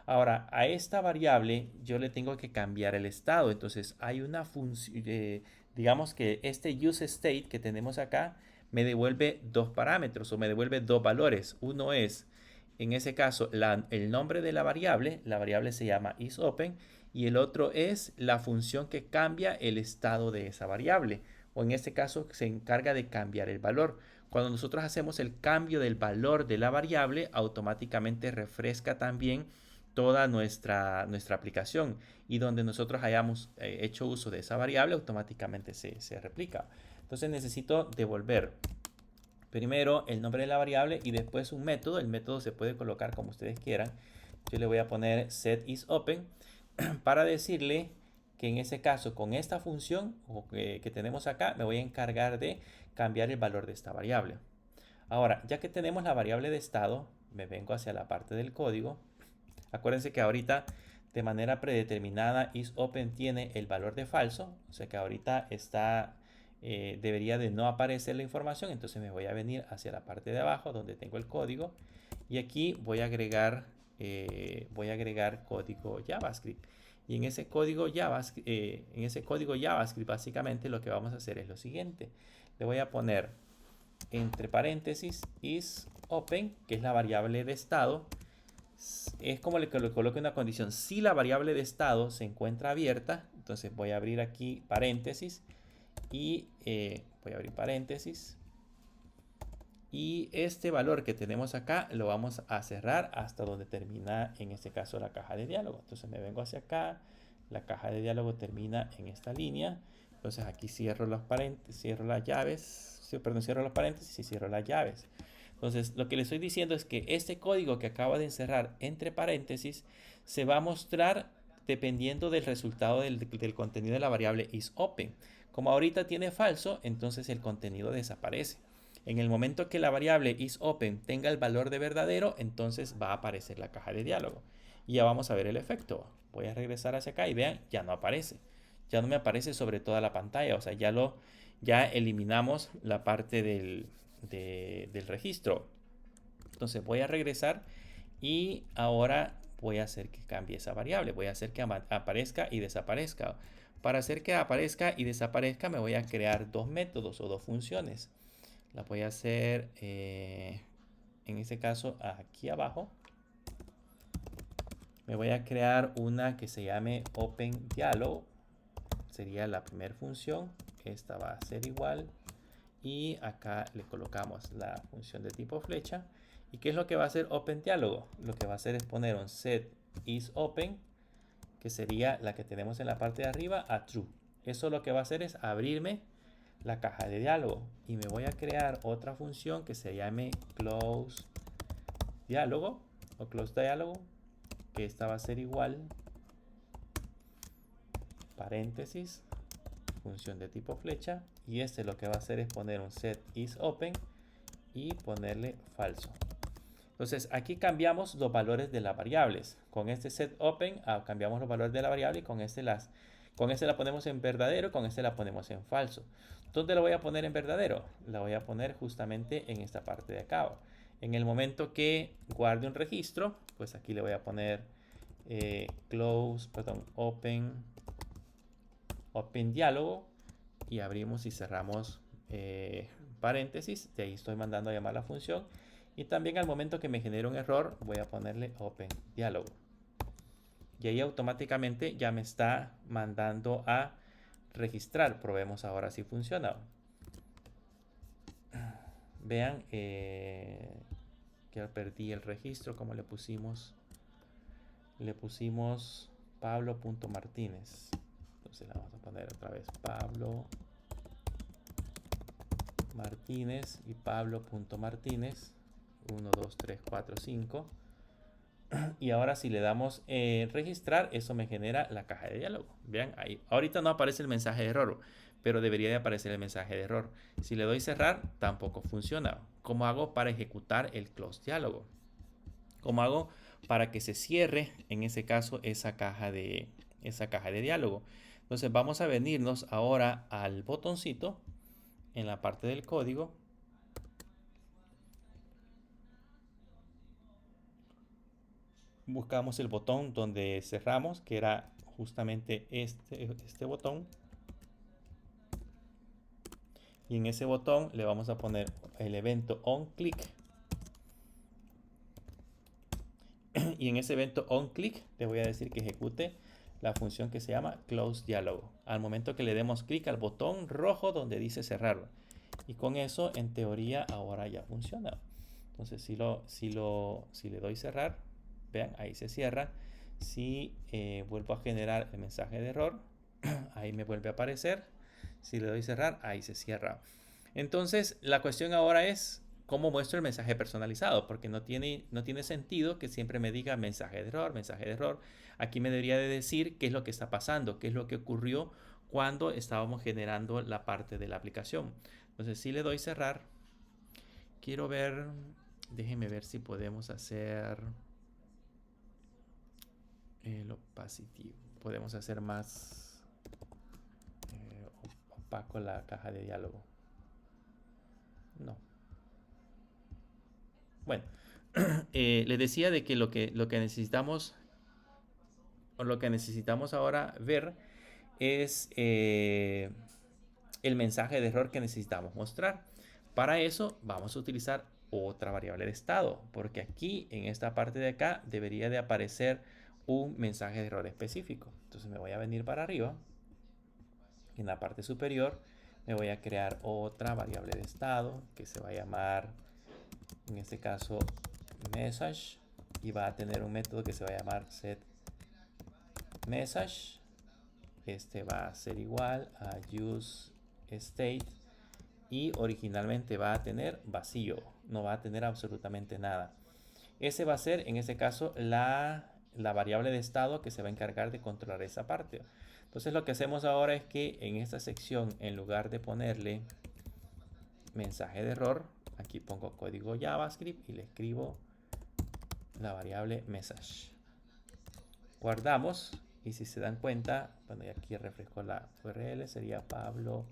Ahora, a esta variable yo le tengo que cambiar el estado. Entonces hay una función, digamos que este useState que tenemos acá me devuelve dos parámetros o me devuelve dos valores. Uno es, en ese caso, el nombre de la variable se llama isOpen, y el otro es la función que cambia el estado de esa variable, o en este caso se encarga de cambiar el valor. Cuando nosotros hacemos el cambio del valor de la variable, automáticamente refresca también toda nuestra aplicación, y donde nosotros hayamos hecho uso de esa variable, automáticamente se replica. Entonces necesito devolver primero el nombre de la variable y después un método. El método se puede colocar como ustedes quieran. Yo le voy a poner setIsOpen para decirle que en ese caso, con esta función que tenemos acá, me voy a encargar de cambiar el valor de esta variable. Ahora, ya que tenemos la variable de estado, me vengo hacia la parte del código. Acuérdense que ahorita de manera predeterminada isOpen tiene el valor de falso, o sea que ahorita debería de no aparecer la información. Entonces me voy a venir hacia la parte de abajo donde tengo el código, y aquí voy a agregar código JavaScript. Y en ese código JavaScript básicamente lo que vamos a hacer es lo siguiente. Le voy a poner entre paréntesis isOpen, que es la variable de estado. Es como le coloque una condición. Si la variable de estado se encuentra abierta, entonces voy a abrir aquí paréntesis y voy a abrir paréntesis. Y este valor que tenemos acá lo vamos a cerrar hasta donde termina, en este caso, la caja de diálogo. Entonces me vengo hacia acá, la caja de diálogo termina en esta línea. Entonces aquí cierro los paréntesis, cierro las llaves, cierro los paréntesis y cierro las llaves. Entonces lo que le estoy diciendo es que este código que acabo de encerrar entre paréntesis se va a mostrar dependiendo del resultado del contenido de la variable isOpen. Como ahorita tiene falso, entonces el contenido desaparece. En el momento que la variable isOpen tenga el valor de verdadero, entonces va a aparecer la caja de diálogo. Y ya vamos a ver el efecto. Voy a regresar hacia acá y vean, ya no aparece. Ya no me aparece sobre toda la pantalla. O sea, ya eliminamos la parte del registro. Entonces voy a regresar y ahora voy a hacer que cambie esa variable. Voy a hacer que aparezca y desaparezca. Para hacer que aparezca y desaparezca me voy a crear dos métodos o dos funciones. La voy a hacer en este caso aquí abajo. Me voy a crear una que se llame OpenDialog. Sería la primera función. Esta va a ser igual. Y acá le colocamos la función de tipo flecha. ¿Y qué es lo que va a hacer OpenDialog? Lo que va a hacer es poner un setIsOpen, que sería la que tenemos en la parte de arriba, a true. Eso lo que va a hacer es abrirme la caja de diálogo, y me voy a crear otra función que se llame closeDialog o closeDialog, que esta va a ser igual, paréntesis, función de tipo flecha, y este lo que va a hacer es poner un setIsOpen y ponerle falso. Entonces aquí cambiamos los valores de las variables. Con este setOpen cambiamos los valores de la variable, y con este la ponemos en verdadero, y con este la ponemos en falso. ¿Dónde la voy a poner en verdadero? La voy a poner justamente en esta parte de acá. En el momento que guarde un registro, pues aquí le voy a poner OpenDialog, y abrimos y cerramos paréntesis. De ahí estoy mandando a llamar la función. Y también al momento que me genere un error, voy a ponerle OpenDialog. Y ahí automáticamente ya me está mandando a registrar. Probemos ahora si funciona. Vean que perdí el registro. Como le pusimos Pablo.Martínez. Entonces le vamos a poner otra vez Pablo Martínez y Pablo.Martínez 1, 2, 3, 4, 5. Y ahora si le damos registrar, eso me genera la caja de diálogo. Vean ahí, ahorita no aparece el mensaje de error, pero debería de aparecer el mensaje de error. Si le doy cerrar, tampoco funciona. ¿Cómo hago para ejecutar el close diálogo? ¿Cómo hago para que se cierre, en ese caso, esa caja de diálogo? Entonces vamos a venirnos ahora al botoncito en la parte del código. Buscamos el botón donde cerramos, que era justamente este botón. Y en ese botón le vamos a poner el evento onClick. Y en ese evento onClick le voy a decir que ejecute la función que se llama close diálogo. Al momento que le demos clic al botón rojo donde dice cerrar. Y con eso, en teoría, ahora ya funciona. Entonces, si le doy cerrar, vean, ahí se cierra. Si vuelvo a generar el mensaje de error, ahí me vuelve a aparecer. Si le doy cerrar, ahí se cierra. Entonces, la cuestión ahora es cómo muestro el mensaje personalizado, porque no tiene sentido que siempre me diga mensaje de error, mensaje de error. Aquí me debería de decir qué es lo que está pasando, qué es lo que ocurrió cuando estábamos generando la parte de la aplicación. Entonces, si le doy cerrar, quiero ver, déjenme ver si podemos hacer el opacity. Podemos hacer más opaco la caja de diálogo. No. Bueno, les decía de que lo que necesitamos, o lo que necesitamos ahora ver es el mensaje de error que necesitamos mostrar. Para eso vamos a utilizar otra variable de estado, porque aquí en esta parte de acá debería de aparecer un mensaje de error específico. Entonces me voy a venir para arriba. En la parte superior me voy a crear otra variable de estado que se va a llamar, en este caso, message, y va a tener un método que se va a llamar setMessage. Este va a ser igual a useState y originalmente va a tener vacío, no va a tener absolutamente nada. Ese va a ser, en este caso, la variable de estado que se va a encargar de controlar esa parte. Entonces lo que hacemos ahora es que en esta sección, en lugar de ponerle mensaje de error, aquí pongo código JavaScript y le escribo la variable message. Guardamos y si se dan cuenta, bueno, y aquí refresco la URL, sería Pablo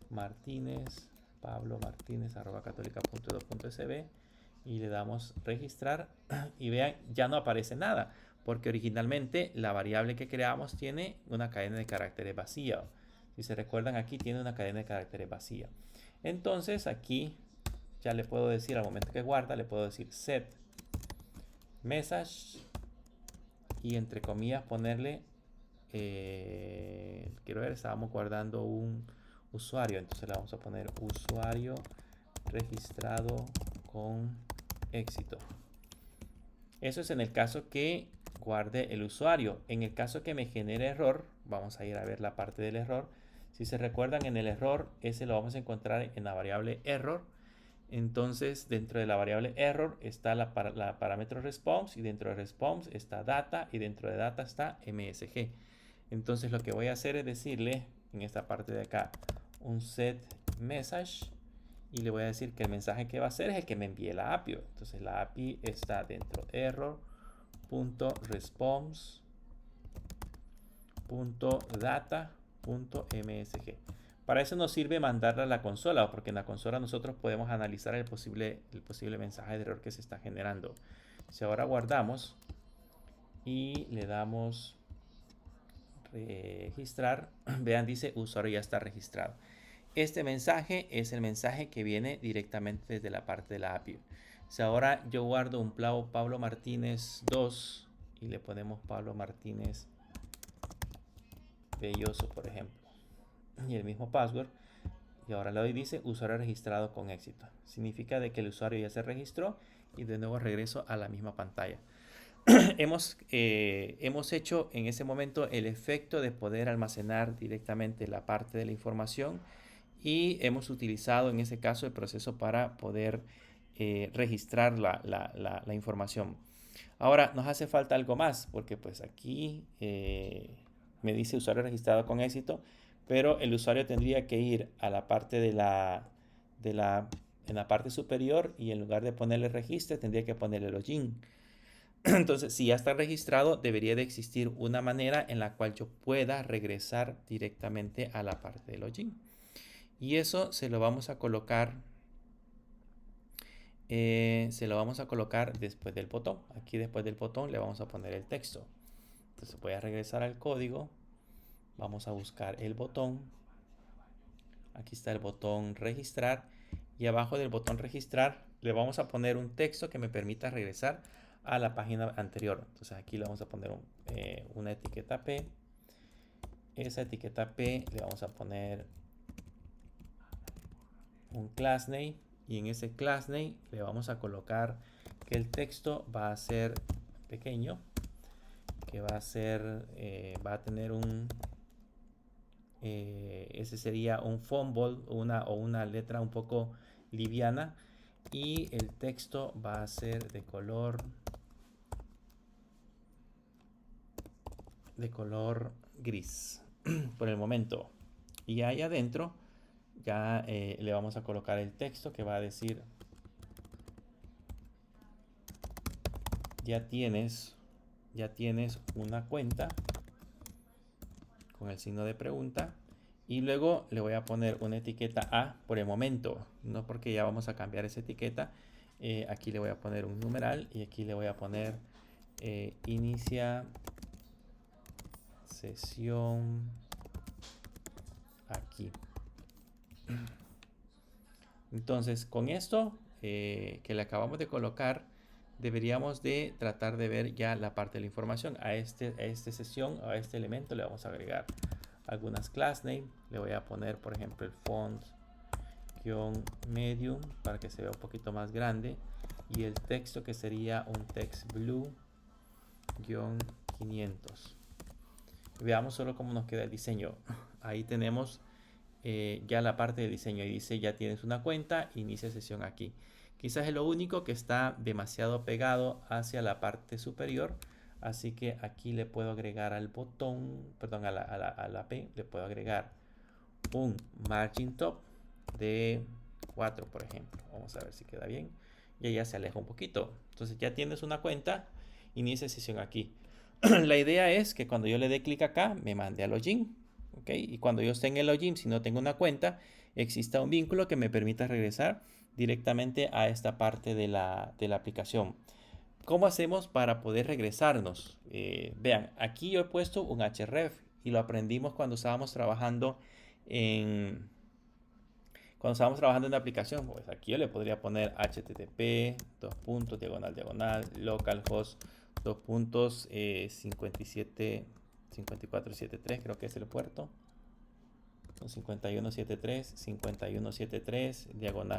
Martínez @católica.edu.sb y le damos registrar y vean, ya no aparece nada porque originalmente la variable que creamos tiene una cadena de caracteres vacía. Si se recuerdan, aquí tiene una cadena de caracteres vacía. Entonces aquí ya le puedo decir, al momento que guarda, le puedo decir set message y entre comillas ponerle quiero ver, estábamos guardando un usuario, entonces le vamos a poner usuario registrado con éxito. Eso es en el caso que guarde el usuario. En el caso que me genere error, vamos a ir a ver la parte del error. Si se recuerdan, en el error ese lo vamos a encontrar en la variable error. Entonces dentro de la variable error está la parámetro response y dentro de response está data y dentro de data está msg. Entonces lo que voy a hacer es decirle en esta parte de acá un set message y le voy a decir que el mensaje que va a hacer es el que me envíe la API. Entonces la API está dentro error.response.data.msg. Para eso nos sirve mandarla a la consola, porque en la consola nosotros podemos analizar el posible mensaje de error que se está generando. Si ahora guardamos y le damos registrar, vean, dice usuario ya está registrado. Este mensaje es el mensaje que viene directamente desde la parte de la API. Si ahora yo guardo un Pablo Martínez 2 y le ponemos Pablo Martínez Belloso, por ejemplo, y el mismo password, y ahora le doy, dice usuario registrado con éxito. Significa de que el usuario ya se registró y de nuevo regreso a la misma pantalla. hemos hecho en ese momento el efecto de poder almacenar directamente la parte de la información y hemos utilizado en ese caso el proceso para poder registrar la información. Ahora nos hace falta algo más porque pues aquí me dice usuario registrado con éxito, pero el usuario tendría que ir a la parte en la parte superior y en lugar de ponerle registro tendría que ponerle login. Entonces, si ya está registrado, debería de existir una manera en la cual yo pueda regresar directamente a la parte de login. Y eso se lo vamos a colocar después del botón. Aquí después del botón le vamos a poner el texto. Entonces voy a regresar al código. Vamos a buscar el botón. Aquí está el botón registrar. Y abajo del botón registrar le vamos a poner un texto que me permita regresar a la página anterior. Entonces aquí le vamos a poner una etiqueta P. Esa etiqueta P le vamos a poner un class name. Y en ese class name le vamos a colocar que el texto va a ser pequeño. Que va a tener ese sería un font o una letra un poco liviana, y el texto va a ser de color gris por el momento. Y ahí adentro ya le vamos a colocar el texto que va a decir: ya tienes una cuenta, con el signo de pregunta. Y luego le voy a poner una etiqueta A por el momento, no porque ya vamos a cambiar esa etiqueta. Aquí le voy a poner un numeral y aquí le voy a poner inicia sesión aquí. Entonces, con esto que le acabamos de colocar, deberíamos de tratar de ver ya la parte de la información. A esta sesión, a este elemento le vamos a agregar algunas class name. Le voy a poner, por ejemplo, el font medium para que se vea un poquito más grande, y el texto que sería un text blue 500. Veamos solo cómo nos queda el diseño. Ahí tenemos ya la parte de diseño y dice: ya tienes una cuenta, inicia sesión aquí. Quizás es lo único que está demasiado pegado hacia la parte superior, así que aquí le puedo agregar al botón, perdón, a la P, le puedo agregar un margin top de 4, por ejemplo. Vamos a ver si queda bien. Y ya se aleja un poquito. Entonces ya tienes una cuenta, inicia sesión aquí. La idea es que cuando yo le dé clic acá, me mande a login. ¿Okay? Y cuando yo esté en el login, si no tengo una cuenta, exista un vínculo que me permita regresar directamente a esta parte de la aplicación. ¿Cómo hacemos para poder regresarnos? Vean, aquí yo he puesto un href y lo aprendimos cuando estábamos trabajando en la aplicación. Pues aquí yo le podría poner http localhost 5473, creo que es el puerto. 5173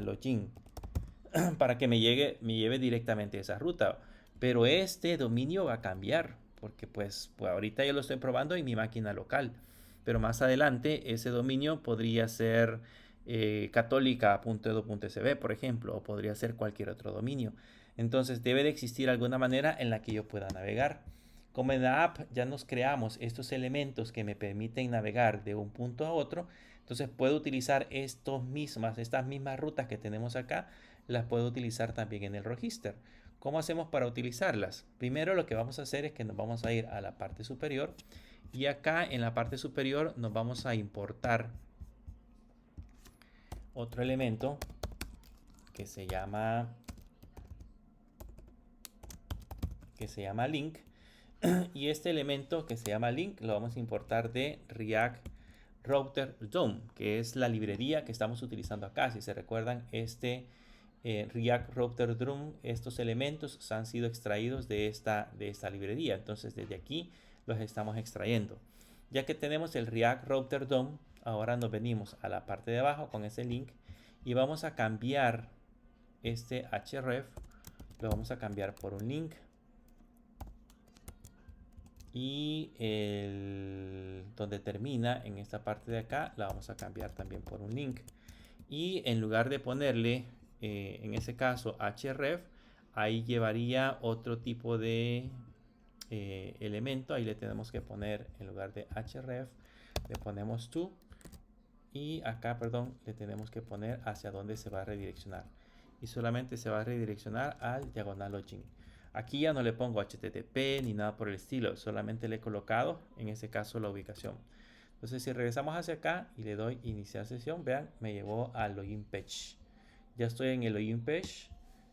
login para que me lleve directamente a esa ruta. Pero este dominio va a cambiar porque pues ahorita yo lo estoy probando en mi máquina local, pero más adelante ese dominio podría ser católica.edu.sb, por ejemplo, o podría ser cualquier otro dominio. Entonces debe de existir alguna manera en la que yo pueda navegar. Como en la app ya nos creamos estos elementos que me permiten navegar de un punto a otro, entonces puedo utilizar estas mismas rutas que tenemos acá, las puedo utilizar también en el Register. ¿Cómo hacemos para utilizarlas? Primero lo que vamos a hacer es que nos vamos a ir a la parte superior, y acá en la parte superior nos vamos a importar otro elemento que se llama link. Y este elemento que se llama link lo vamos a importar de React Router DOM, que es la librería que estamos utilizando acá. Si se recuerdan, React Router DOM, estos elementos han sido extraídos de esta librería. Entonces desde aquí los estamos extrayendo. Ya que tenemos el React Router DOM, ahora nos venimos a la parte de abajo con ese link y vamos a cambiar este href, lo vamos a cambiar por un link. Y donde termina en esta parte de acá la vamos a cambiar también por un link. Y en lugar de ponerle en ese caso href, ahí llevaría otro tipo de elemento. Ahí le tenemos que poner, en lugar de href, le ponemos to, Y acá, perdón, le tenemos que poner hacia dónde se va a redireccionar. Y solamente se va a redireccionar al diagonal login. Aquí ya no le pongo HTTP ni nada por el estilo. Solamente le he colocado, en este caso, la ubicación. Entonces, si regresamos hacia acá y le doy iniciar sesión, vean, me llevó al login page. Ya estoy en el login page.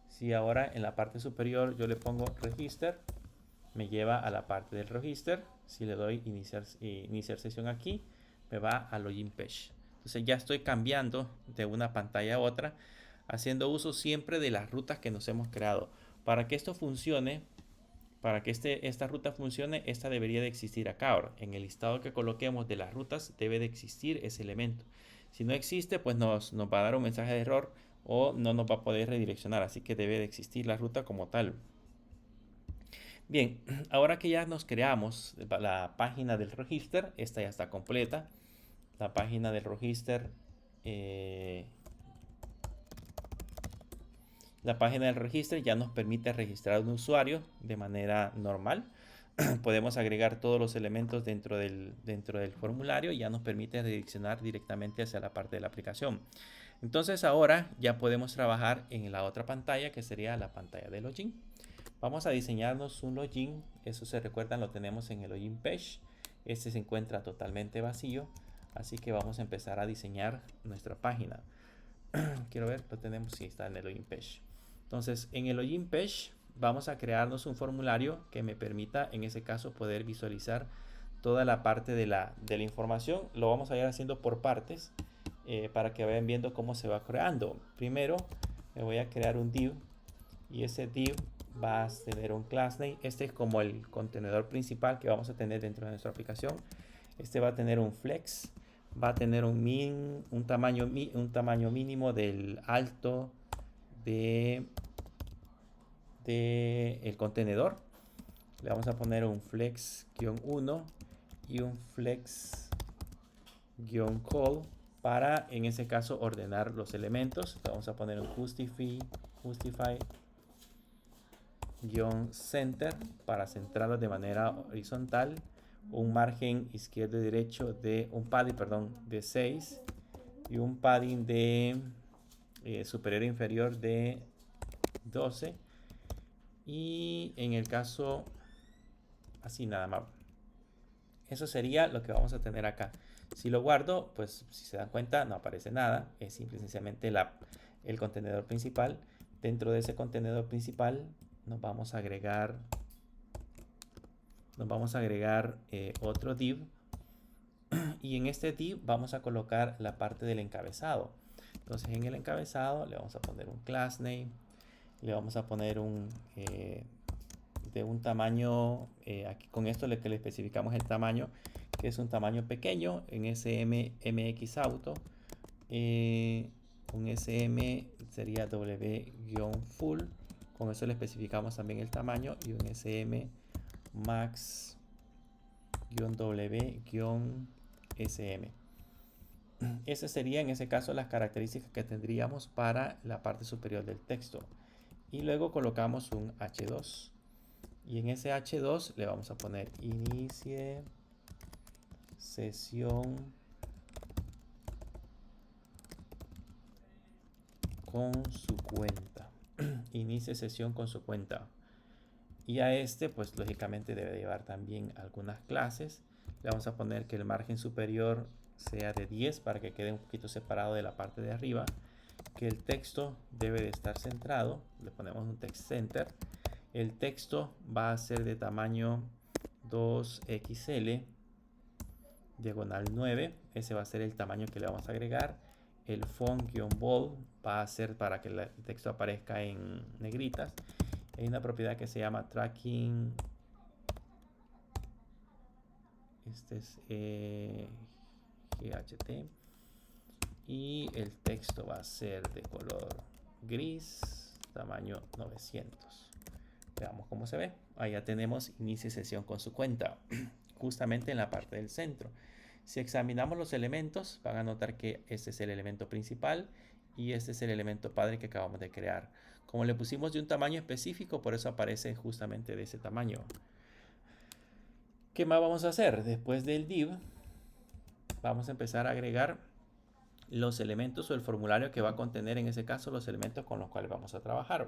Si ahora en la parte superior yo le pongo register, me lleva a la parte del register. Si le doy iniciar sesión aquí, me va al login page. Entonces ya estoy cambiando de una pantalla a otra, haciendo uso siempre de las rutas que nos hemos creado. Para que esto funcione, para que esta ruta funcione, esta debería de existir acá. Ahora, en el listado que coloquemos de las rutas debe de existir ese elemento. Si no existe, pues nos va a dar un mensaje de error o no nos va a poder redireccionar. Así que debe de existir la ruta como tal. Bien, ahora que ya nos creamos la página del register, esta ya está completa. La página del register, ya nos permite registrar un usuario de manera normal. Podemos agregar todos los elementos dentro del formulario y ya nos permite redireccionar directamente hacia la parte de la aplicación. Entonces ahora ya podemos trabajar en la otra pantalla, que sería la pantalla de login. Vamos a diseñarnos un login. Eso, se recuerdan, lo tenemos en el login page. Este se encuentra totalmente vacío, así que vamos a empezar a diseñar nuestra página. Quiero ver, lo tenemos, sí, está en el login page. Entonces, en el login page vamos a crearnos un formulario que me permita, en ese caso, poder visualizar toda la parte de la información. Lo vamos a ir haciendo por partes para que vayan viendo cómo se va creando. Primero, me voy a crear un div y ese div va a tener un class name. Este es como el contenedor principal que vamos a tener dentro de nuestra aplicación. Este va a tener un flex, va a tener un tamaño mínimo del alto de el contenedor. Le vamos a poner un flex-1 y un flex-call para, en ese caso, ordenar los elementos. Le vamos a poner un justify-center para centrarlos de manera horizontal, un margen izquierdo y derecho de un padding, de 6 y un padding de superior e inferior de 12, y en el caso así nada más. Eso sería lo que vamos a tener acá. Si lo guardo, pues si se dan cuenta no aparece nada, es simple y sencillamente el contenedor principal. Dentro de ese contenedor principal nos vamos a agregar otro div, y en este div vamos a colocar la parte del encabezado. Entonces en el encabezado le vamos a poner un class name, le vamos a poner de un tamaño, aquí con esto le especificamos el tamaño, que es un tamaño pequeño, en SM auto, un SM sería W-full, con eso le especificamos también el tamaño, y un SM max-w-sm. Esas serían en ese caso las características que tendríamos para la parte superior del texto. Y luego colocamos un h2, y en ese h2 le vamos a poner inicie sesión con su cuenta. Inicie sesión con su cuenta. Y a este, pues lógicamente debe llevar también algunas clases. Le vamos a poner que el margen superior sea de 10 para que quede un poquito separado de la parte de arriba. Que el texto debe de estar centrado. Le ponemos un text center. El texto va a ser de tamaño 2XL, diagonal 9. Ese va a ser el tamaño que le vamos a agregar. El font-bold va a ser para que el texto aparezca en negritas. Hay una propiedad que se llama tracking. Este es GHT. Y el texto va a ser de color gris, tamaño 900. Veamos cómo se ve. Ahí ya tenemos inicie sesión con su cuenta, justamente en la parte del centro. Si examinamos los elementos, van a notar que este es el elemento principal y este es el elemento padre que acabamos de crear. Como le pusimos de un tamaño específico, por eso aparece justamente de ese tamaño. ¿Qué más vamos a hacer? Después del div, vamos a empezar a agregar los elementos o el formulario que va a contener en ese caso los elementos con los cuales vamos a trabajar.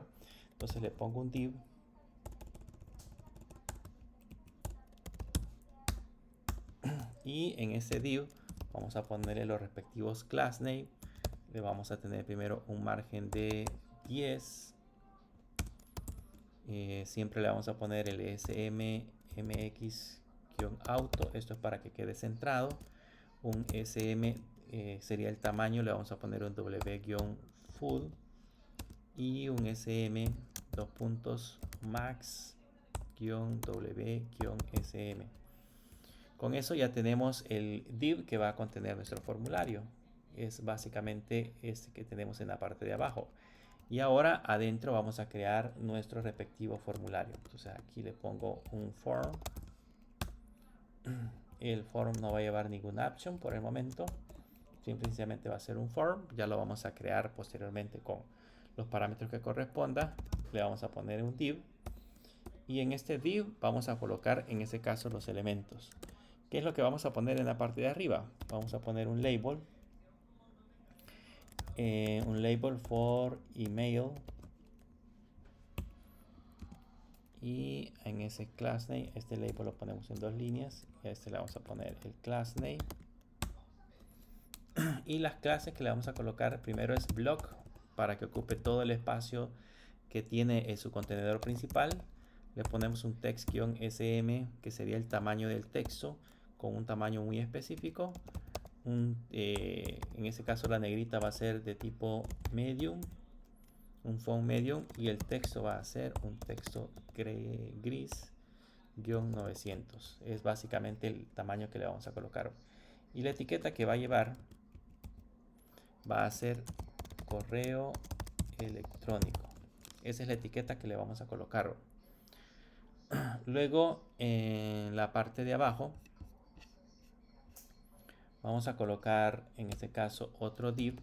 Entonces le pongo un div y en ese div vamos a ponerle los respectivos class name. Le vamos a tener primero un margen de 10. Siempre le vamos a poner el smx-auto. Esto es para que quede centrado. Un sm sería el tamaño. Le vamos a poner un w-full y un sm max-w-sm. Con eso ya tenemos el div que va a contener nuestro formulario. Es básicamente este que tenemos en la parte de abajo. Y ahora adentro vamos a crear nuestro respectivo formulario. Entonces aquí le pongo un form. El form no va a llevar ninguna action por el momento. Simplemente va a ser un form. Ya lo vamos a crear posteriormente con los parámetros que corresponda. Le vamos a poner un div. Y en este div vamos a colocar en este caso los elementos. ¿Qué es lo que vamos a poner en la parte de arriba? Vamos a poner un label. Un label for email. Y en ese class name, este label lo ponemos en 2 líneas. Y a este le vamos a poner el class name. Y las clases que le vamos a colocar primero es block, para que ocupe todo el espacio que tiene su contenedor principal. Le ponemos un text-sm, que sería el tamaño del texto, con un tamaño muy específico. En este caso la negrita va a ser de tipo medium, un font medium, y el texto va a ser un texto gris-900. Es básicamente el tamaño que le vamos a colocar. Y la etiqueta que va a llevar va a ser correo electrónico. Esa es la etiqueta que le vamos a colocar. Luego en la parte de abajo vamos a colocar en este caso otro div.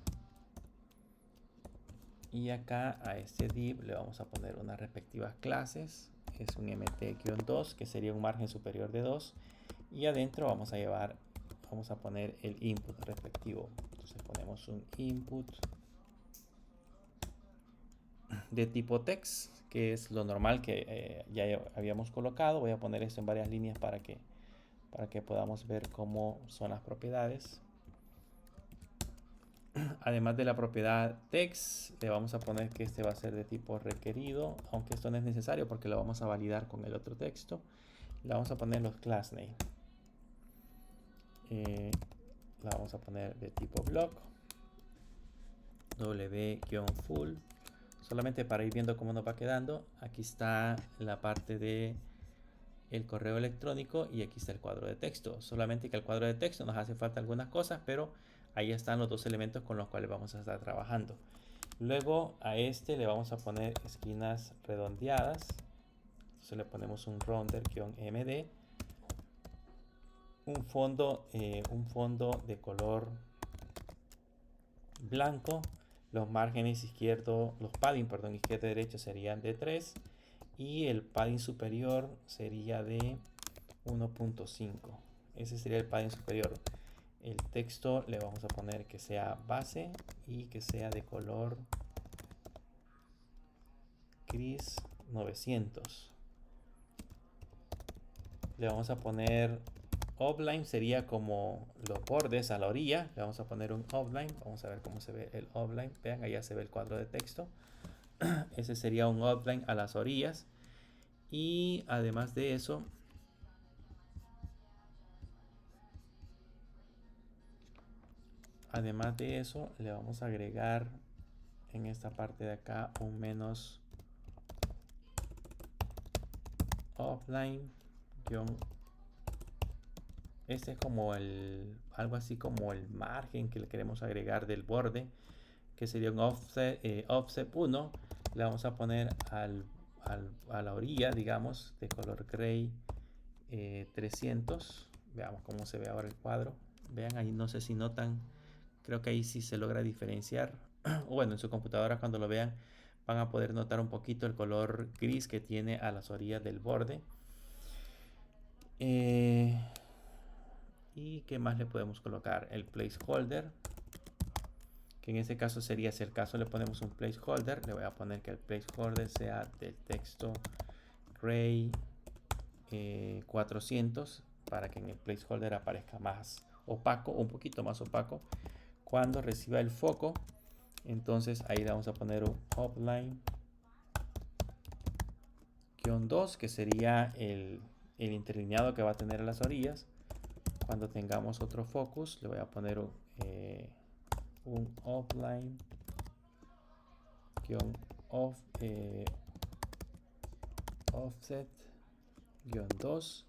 Y acá a este div le vamos a poner unas respectivas clases. Es un mt-2, que sería un margen superior de 2. Y adentro vamos a poner el input respectivo. Entonces ponemos un input de tipo text, que es lo normal que ya habíamos colocado. Voy a poner esto en varias líneas para que podamos ver cómo son las propiedades. Además de la propiedad text, le vamos a poner que este va a ser de tipo requerido, aunque esto no es necesario porque lo vamos a validar con el otro texto. Le vamos a poner los class name. La vamos a poner de tipo block, w-full. Solamente para ir viendo cómo nos va quedando. Aquí está la parte de el correo electrónico y aquí está el cuadro de texto. Solamente que el cuadro de texto nos hace falta algunas cosas, pero ahí están los dos elementos con los cuales vamos a estar trabajando. Luego a este le vamos a poner esquinas redondeadas. Entonces le ponemos un ronder-md. Un fondo de color blanco. Los márgenes los padding, izquierda y derecha serían de 3 y el padding superior sería de 1.5. Ese sería el padding superior. El texto le vamos a poner que sea base y que sea de color gris 900. Le vamos a poner outline, sería como los bordes a la orilla. Le vamos a poner un outline. Vamos a ver cómo se ve el outline. Vean, allá se ve el cuadro de texto. Ese sería un outline a las orillas. Y además de eso, le vamos a agregar en esta parte de acá un menos outline este es como algo así como el margen que le queremos agregar del borde, que sería un offset 1. Le vamos a poner a la orilla, digamos, de color gray 300. Veamos cómo se ve ahora el cuadro. Vean ahí, no sé si notan, creo que ahí sí se logra diferenciar. O bueno, en su computadora cuando lo vean van a poder notar un poquito el color gris que tiene a las orillas del borde. ¿Y qué más le podemos colocar? El placeholder. que en este caso sería, si el caso le ponemos un placeholder, le voy a poner que el placeholder sea del texto gray 400 para que en el placeholder aparezca más opaco, un poquito más opaco. Cuando reciba el foco, entonces ahí le vamos a poner un offline-2, que sería el interlineado que va a tener a las orillas. Cuando tengamos otro focus, le voy a poner un offline offset 2,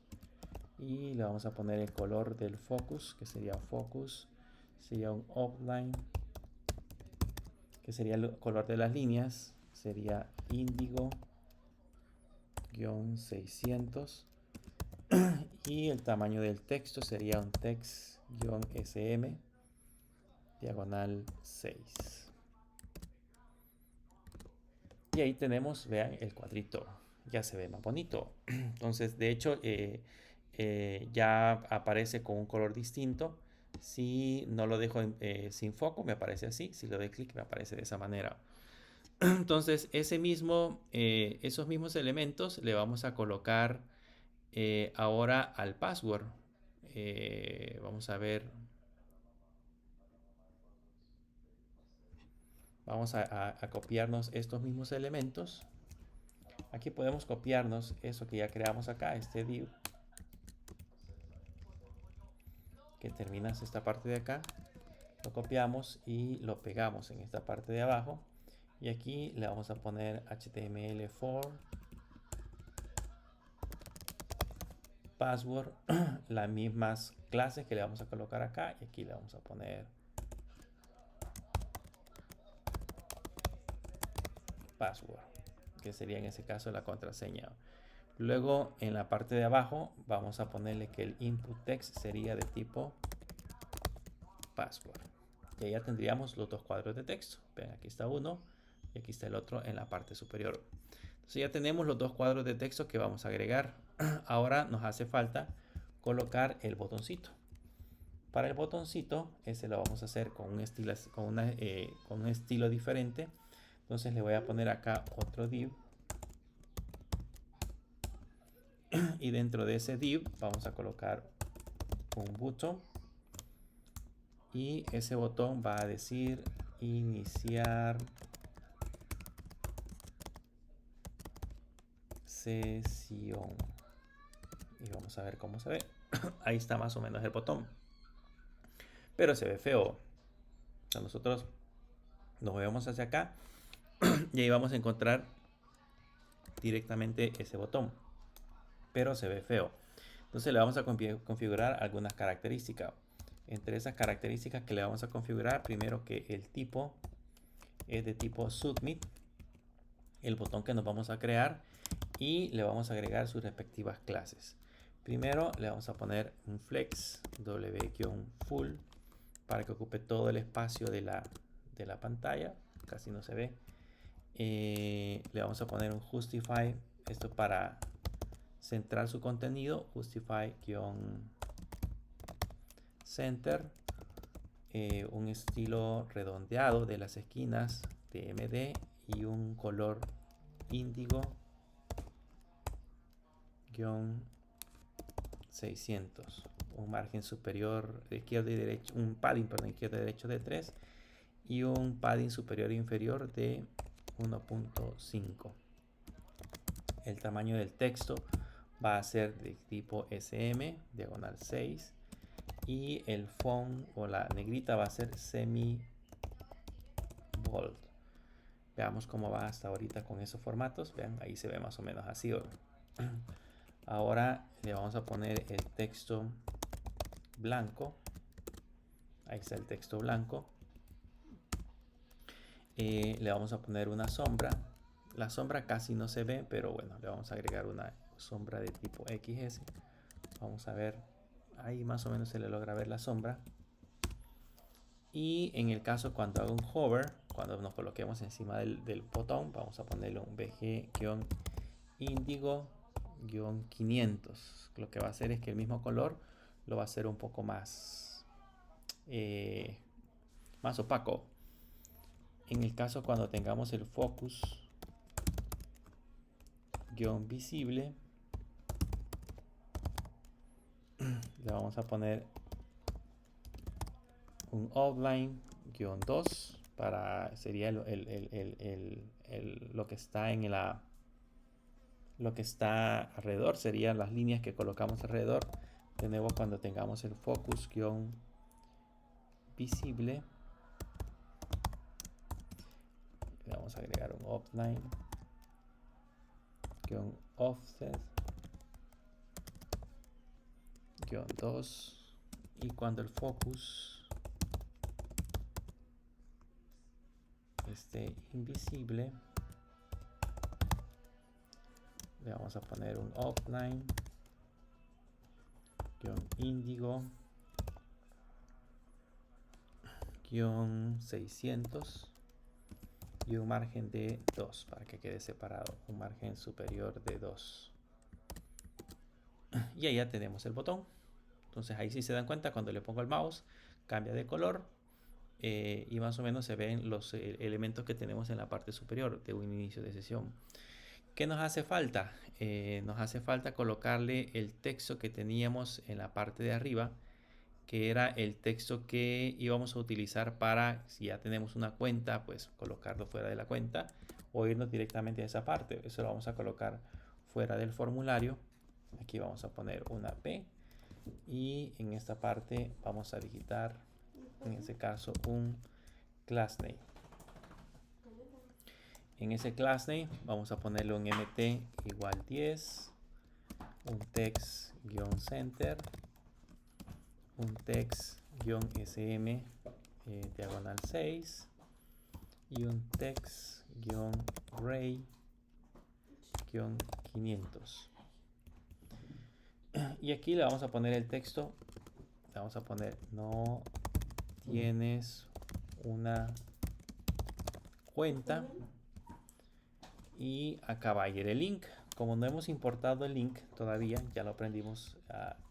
y le vamos a poner el color del focus, que sería focus, sería un offline, que sería el color de las líneas, sería índigo 600, y el tamaño del texto sería un text-sm diagonal 6. Y ahí tenemos, vean, el cuadrito ya se ve más bonito. Entonces, de hecho, ya aparece con un color distinto. Si no lo dejo sin foco, me aparece así. Si le doy clic, me aparece de esa manera. Entonces, esos mismos elementos le vamos a colocar ahora al password. Vamos a ver. Vamos a copiarnos estos mismos elementos. Aquí podemos copiarnos eso que ya creamos acá, este div, que terminas esta parte de acá. Lo copiamos y lo pegamos en esta parte de abajo. Y aquí le vamos a poner HTML for password, las mismas clases que le vamos a colocar acá. Y aquí le vamos a poner password, que sería en ese caso la contraseña. Luego en la parte de abajo vamos a ponerle que el input text sería de tipo password. Y ya tendríamos los dos cuadros de texto. Ven, aquí está uno y aquí está el otro en la parte superior. Entonces ya tenemos los dos cuadros de texto que vamos a agregar. Ahora nos hace falta colocar el botoncito. Para el botoncito, ese lo vamos a hacer con un estilo, con un estilo diferente. Entonces le voy a poner acá otro div. Y dentro de ese div vamos a colocar un botón. Y ese botón va a decir iniciar sesión. Y vamos a ver cómo se ve. Ahí está más o menos el botón. Pero se ve feo. O sea, nosotros nos movemos hacia acá y ahí vamos a encontrar directamente ese botón. Pero se ve feo. Entonces le vamos a configurar algunas características. Entre esas características que le vamos a configurar, primero que el tipo es de tipo submit, el botón que nos vamos a crear, y le vamos a agregar sus respectivas clases. Primero le vamos a poner un flex w-full para que ocupe todo el espacio de la pantalla, casi no se ve. Le vamos a poner un justify, esto para centrar su contenido, justify-center, un estilo redondeado de las esquinas de MD y un color índigo 600, un margen superior de izquierda y derecha, un padding, perdón, izquierda y derecho de 3 y un padding superior e inferior de 1.5. El tamaño del texto va a ser de tipo SM, diagonal 6, y el font o la negrita va a ser semi bold. Veamos cómo va hasta ahorita con esos formatos. Vean, ahí se ve más o menos así. Ahora le vamos a poner el texto blanco. Ahí está el texto blanco. Le vamos a poner una sombra. La sombra casi no se ve, pero bueno, le vamos a agregar una sombra de tipo XS. Vamos a ver, ahí más o menos se le logra ver la sombra. Y en el caso cuando hago un hover, cuando nos coloquemos encima del botón, vamos a ponerle un BG-Indigo-500. Lo que va a hacer es que el mismo color lo va a hacer un poco más, más opaco. En el caso cuando tengamos el focus guión visible, le vamos a poner un outline guión 2 para sería lo que está en lo que está alrededor, serían las líneas que colocamos alrededor. De nuevo, cuando tengamos el focus guión visible, le vamos a agregar un outline guión offset guión 2, y cuando el focus esté invisible, le vamos a poner un outline guión índigo guión 600 y un margen de 2 para que quede separado, un margen superior de 2. Y ahí ya tenemos el botón. Entonces ahí, si se dan cuenta, cuando le pongo el mouse cambia de color, y más o menos se ven los elementos que tenemos en la parte superior de un inicio de sesión. ¿Qué nos hace falta? Nos hace falta colocarle el texto que teníamos en la parte de arriba, que era el texto que íbamos a utilizar para, si ya tenemos una cuenta, pues colocarlo fuera de la cuenta o irnos directamente a esa parte. Eso lo vamos a colocar fuera del formulario. Aquí vamos a poner una P y en esta parte vamos a digitar, en este caso, un class name. En ese class name vamos a ponerle un mt igual 10, un text-center, un text-sm diagonal 6 y un text-gray-500. Y aquí le vamos a poner el texto, le vamos a poner: no tienes una cuenta. Y acá va a ir el link. Como no hemos importado el link todavía, ya lo aprendimos,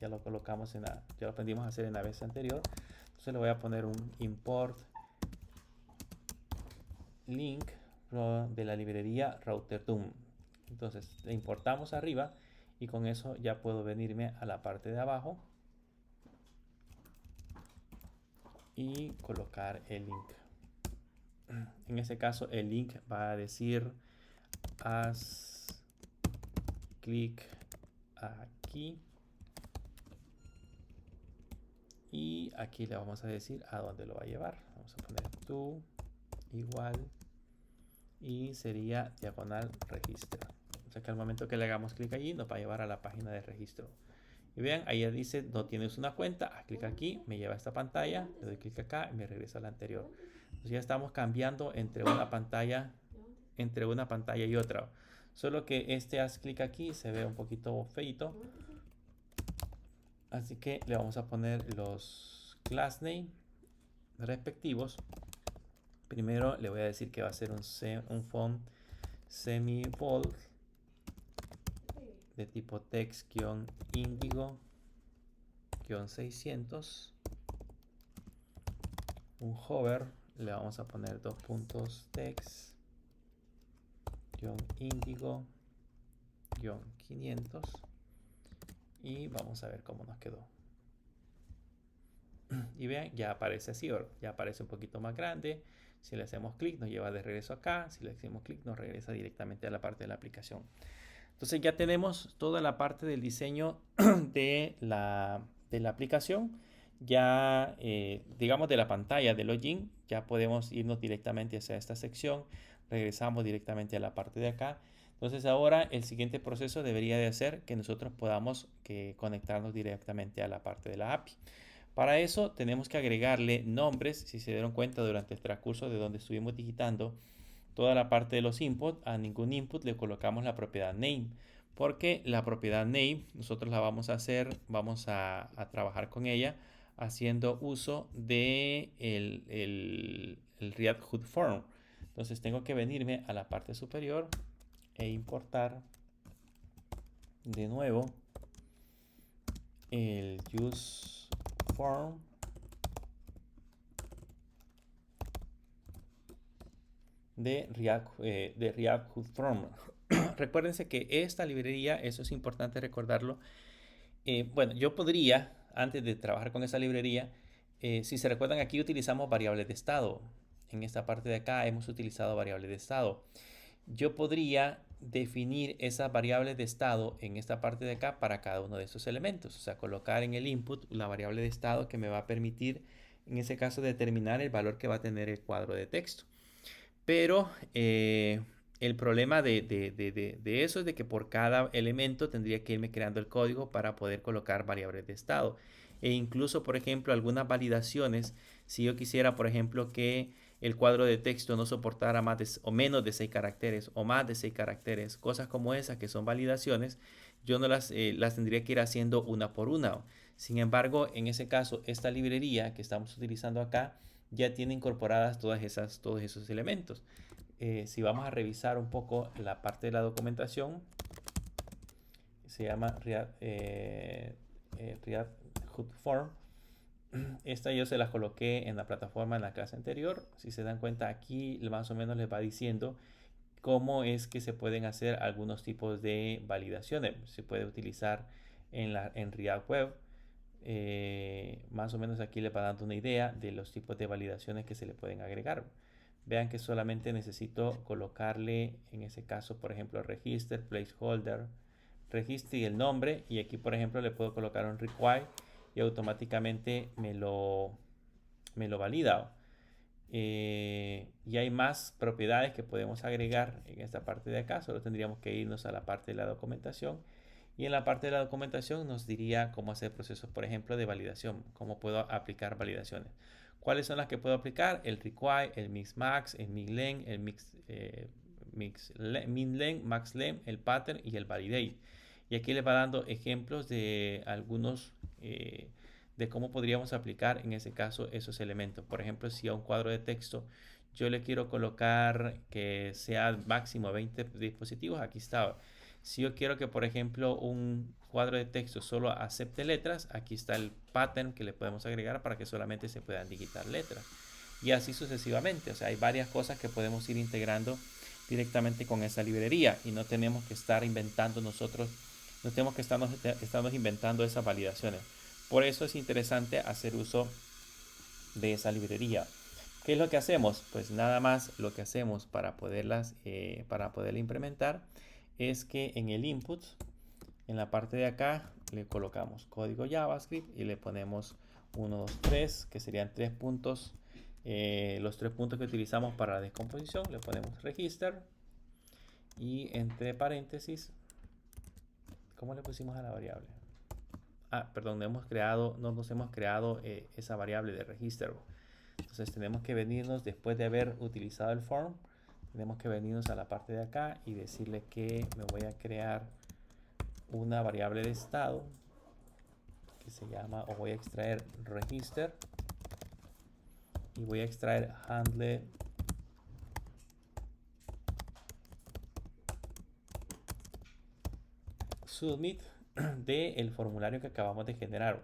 ya lo colocamos ya lo aprendimos a hacer en la vez anterior. Entonces le voy a poner un import link de la librería RouterDoom. Entonces le importamos arriba y con eso ya puedo venirme a la parte de abajo y colocar el link. En este caso el link va a decir: haz clic aquí y aquí le vamos a decir a dónde lo va a llevar. Vamos a poner to igual y sería diagonal registro. O sea que al momento que le hagamos clic allí nos va a llevar a la página de registro. Y vean, ahí ya dice: no tienes una cuenta. Haz clic aquí, me lleva a esta pantalla, le doy clic acá y me regresa a la anterior. Entonces ya estamos cambiando entre una pantalla y otra. Solo que haz clic aquí se ve un poquito feito. Así que le vamos a poner los class name respectivos. Primero le voy a decir que va a ser un font semi-bold de tipo text-indigo-600. Un hover, le vamos a poner 2 puntos text-indigo-500 y vamos a ver cómo nos quedó. Y vean, ya aparece así, ya aparece un poquito más grande. Si le hacemos clic nos lleva de regreso acá, si le hacemos clic nos regresa directamente a la parte de la aplicación. Entonces ya tenemos toda la parte del diseño de la aplicación. Ya, digamos, de la pantalla de login, ya podemos irnos directamente hacia esta sección. Regresamos directamente a la parte de acá. Entonces ahora el siguiente proceso debería de ser que nosotros podamos conectarnos directamente a la parte de la API. Para eso tenemos que agregarle nombres. Si se dieron cuenta durante el transcurso de donde estuvimos digitando toda la parte de los inputs, a ningún input le colocamos la propiedad name, porque la propiedad name nosotros la vamos a trabajar con ella haciendo uso de el React Hood Form. Entonces tengo que venirme a la parte superior e importar de nuevo el use form de React Hook Form. Recuérdense que esta librería, eso es importante recordarlo. Bueno, yo podría, antes de trabajar con esa librería, si se recuerdan, aquí utilizamos variables de estado. En esta parte de acá hemos utilizado variables de estado. Yo podría definir esas variables de estado en esta parte de acá para cada uno de esos elementos. O sea, colocar en el input la variable de estado que me va a permitir, en ese caso, determinar el valor que va a tener el cuadro de texto. Pero el problema de eso es de que por cada elemento tendría que irme creando el código para poder colocar variables de estado. E incluso, por ejemplo, algunas validaciones, si yo quisiera, por ejemplo, que el cuadro de texto no soportara más o menos de 6 caracteres o más de 6 caracteres, cosas como esas que son validaciones, yo no las tendría que ir haciendo una por una. Sin embargo, en ese caso, esta librería que estamos utilizando acá ya tiene incorporadas todos esos elementos. Si vamos a revisar un poco la parte de la documentación, se llama React Hook Form. Esta yo se la coloqué en la plataforma en la clase anterior. Si se dan cuenta, aquí más o menos les va diciendo cómo es que se pueden hacer algunos tipos de validaciones. Se puede utilizar en React Web. Más o menos aquí le va dando una idea de los tipos de validaciones que se le pueden agregar. Vean que solamente necesito colocarle, en ese caso, por ejemplo, register, placeholder, register y el nombre. Y aquí, por ejemplo, le puedo colocar un require y automáticamente me lo valida. Y hay más propiedades que podemos agregar en esta parte de acá. Solo tendríamos que irnos a la parte de la documentación. Y en la parte de la documentación nos diría cómo hacer procesos, por ejemplo, de validación, cómo puedo aplicar validaciones. ¿Cuáles son las que puedo aplicar? El require, el mixmax, el mixlen, el minlen, maxlen, el pattern y el validate. Y aquí les va dando ejemplos de algunos de cómo podríamos aplicar en ese caso esos elementos. Por ejemplo, si a un cuadro de texto yo le quiero colocar que sea máximo 20 dispositivos, aquí está. Si yo quiero que, por ejemplo, un cuadro de texto solo acepte letras, aquí está el pattern que le podemos agregar para que solamente se puedan digitar letras. Y así sucesivamente. O sea, hay varias cosas que podemos ir integrando directamente con esa librería y no tenemos que estar inventando nosotros, no tenemos que estarnos inventando esas validaciones. Por eso es interesante hacer uso de esa librería. ¿Qué es lo que hacemos? Pues nada más lo que hacemos para poderla implementar es que en el input, en la parte de acá, le colocamos código JavaScript y le ponemos 1, 2, 3, que serían 3 puntos. Los 3 puntos que utilizamos para la descomposición, le ponemos register y entre paréntesis, ¿cómo le pusimos a la variable? Perdón, no nos hemos creado esa variable de register. Entonces tenemos que venirnos, después de haber utilizado el form, tenemos que venirnos a la parte de acá y decirle que me voy a crear una variable de estado que se llama, o voy a extraer register y voy a extraer handle submit del formulario que acabamos de generar.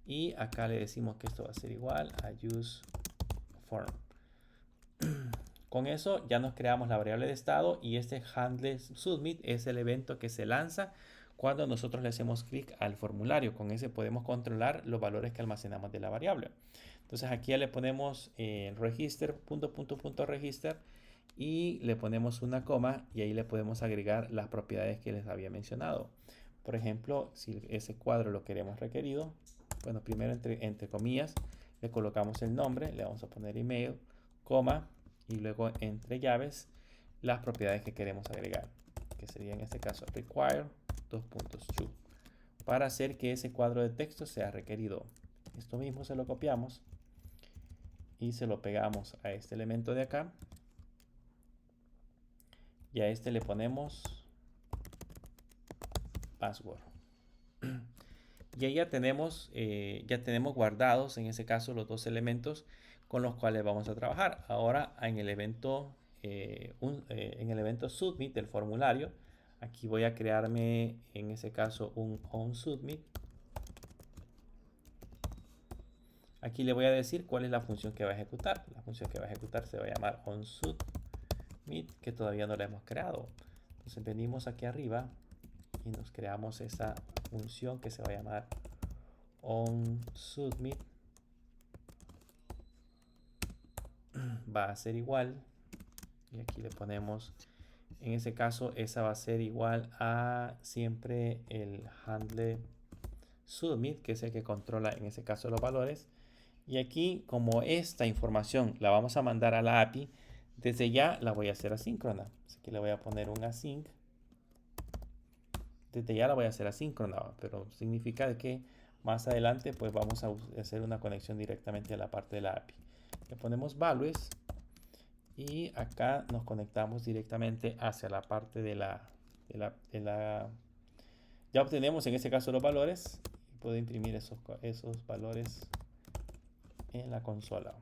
Y acá le decimos que esto va a ser igual a use form. Con eso ya nos creamos la variable de estado y este handle submit es el evento que se lanza cuando nosotros le hacemos clic al formulario. Con ese podemos controlar los valores que almacenamos de la variable. Entonces aquí ya le ponemos register, register y le ponemos una coma y ahí le podemos agregar las propiedades que les había mencionado. Por ejemplo, si ese cuadro lo queremos requerido, bueno, primero entre comillas le colocamos el nombre, le vamos a poner email, coma, y luego entre llaves las propiedades que queremos agregar, que sería en este caso require true, para hacer que ese cuadro de texto sea requerido. Esto mismo se lo copiamos y se lo pegamos a este elemento de acá y a este le ponemos password. Y ahí ya tenemos guardados en ese caso los dos elementos con los cuales vamos a trabajar. Ahora en el evento submit del formulario, aquí voy a crearme en ese caso un onSubmit. Aquí le voy a decir cuál es la función que va a ejecutar. La función que va a ejecutar se va a llamar onSubmit submit que todavía no la hemos creado. Entonces venimos aquí arriba y nos creamos esa función que se va a llamar onSubmit. Va a ser igual, y aquí le ponemos, en ese caso esa va a ser igual a siempre el handle submit, que es el que controla en ese caso los valores. Y aquí, como esta información la vamos a mandar a la API, desde ya la voy a hacer asíncrona. Así que le voy a poner un async. Desde ya la voy a hacer asíncrona, pero significa de que más adelante pues vamos a hacer una conexión directamente a la parte de la API. Le ponemos values y acá nos conectamos directamente hacia la parte de la ya obtenemos en este caso los valores y puedo imprimir esos valores en la consola.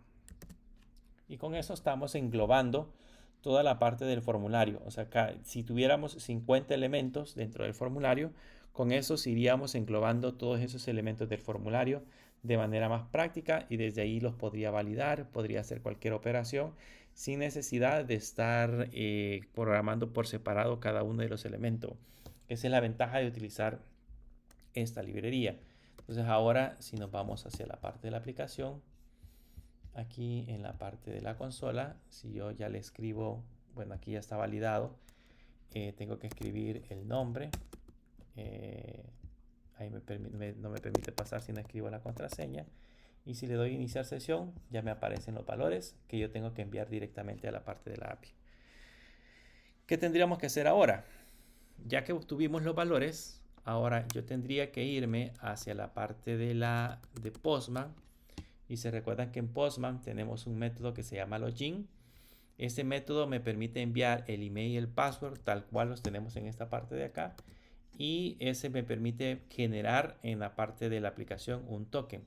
Y con eso estamos englobando toda la parte del formulario. O sea, acá, si tuviéramos 50 elementos dentro del formulario, con eso iríamos englobando todos esos elementos del formulario de manera más práctica y desde ahí los podría validar, podría hacer cualquier operación sin necesidad de estar programando por separado cada uno de los elementos. Esa es la ventaja de utilizar esta librería. Entonces ahora si nos vamos hacia la parte de la aplicación, aquí en la parte de la consola, si yo ya le escribo, bueno, aquí ya está validado, tengo que escribir el nombre, ahí no me permite pasar si no escribo la contraseña, y si le doy iniciar sesión, ya me aparecen los valores que yo tengo que enviar directamente a la parte de la API. ¿Qué tendríamos que hacer ahora? Ya que obtuvimos los valores, ahora yo tendría que irme hacia la parte de Postman. Y se recuerdan que en Postman tenemos un método que se llama login. Este método me permite enviar el email y el password tal cual los tenemos en esta parte de acá. Y ese me permite generar en la parte de la aplicación un token.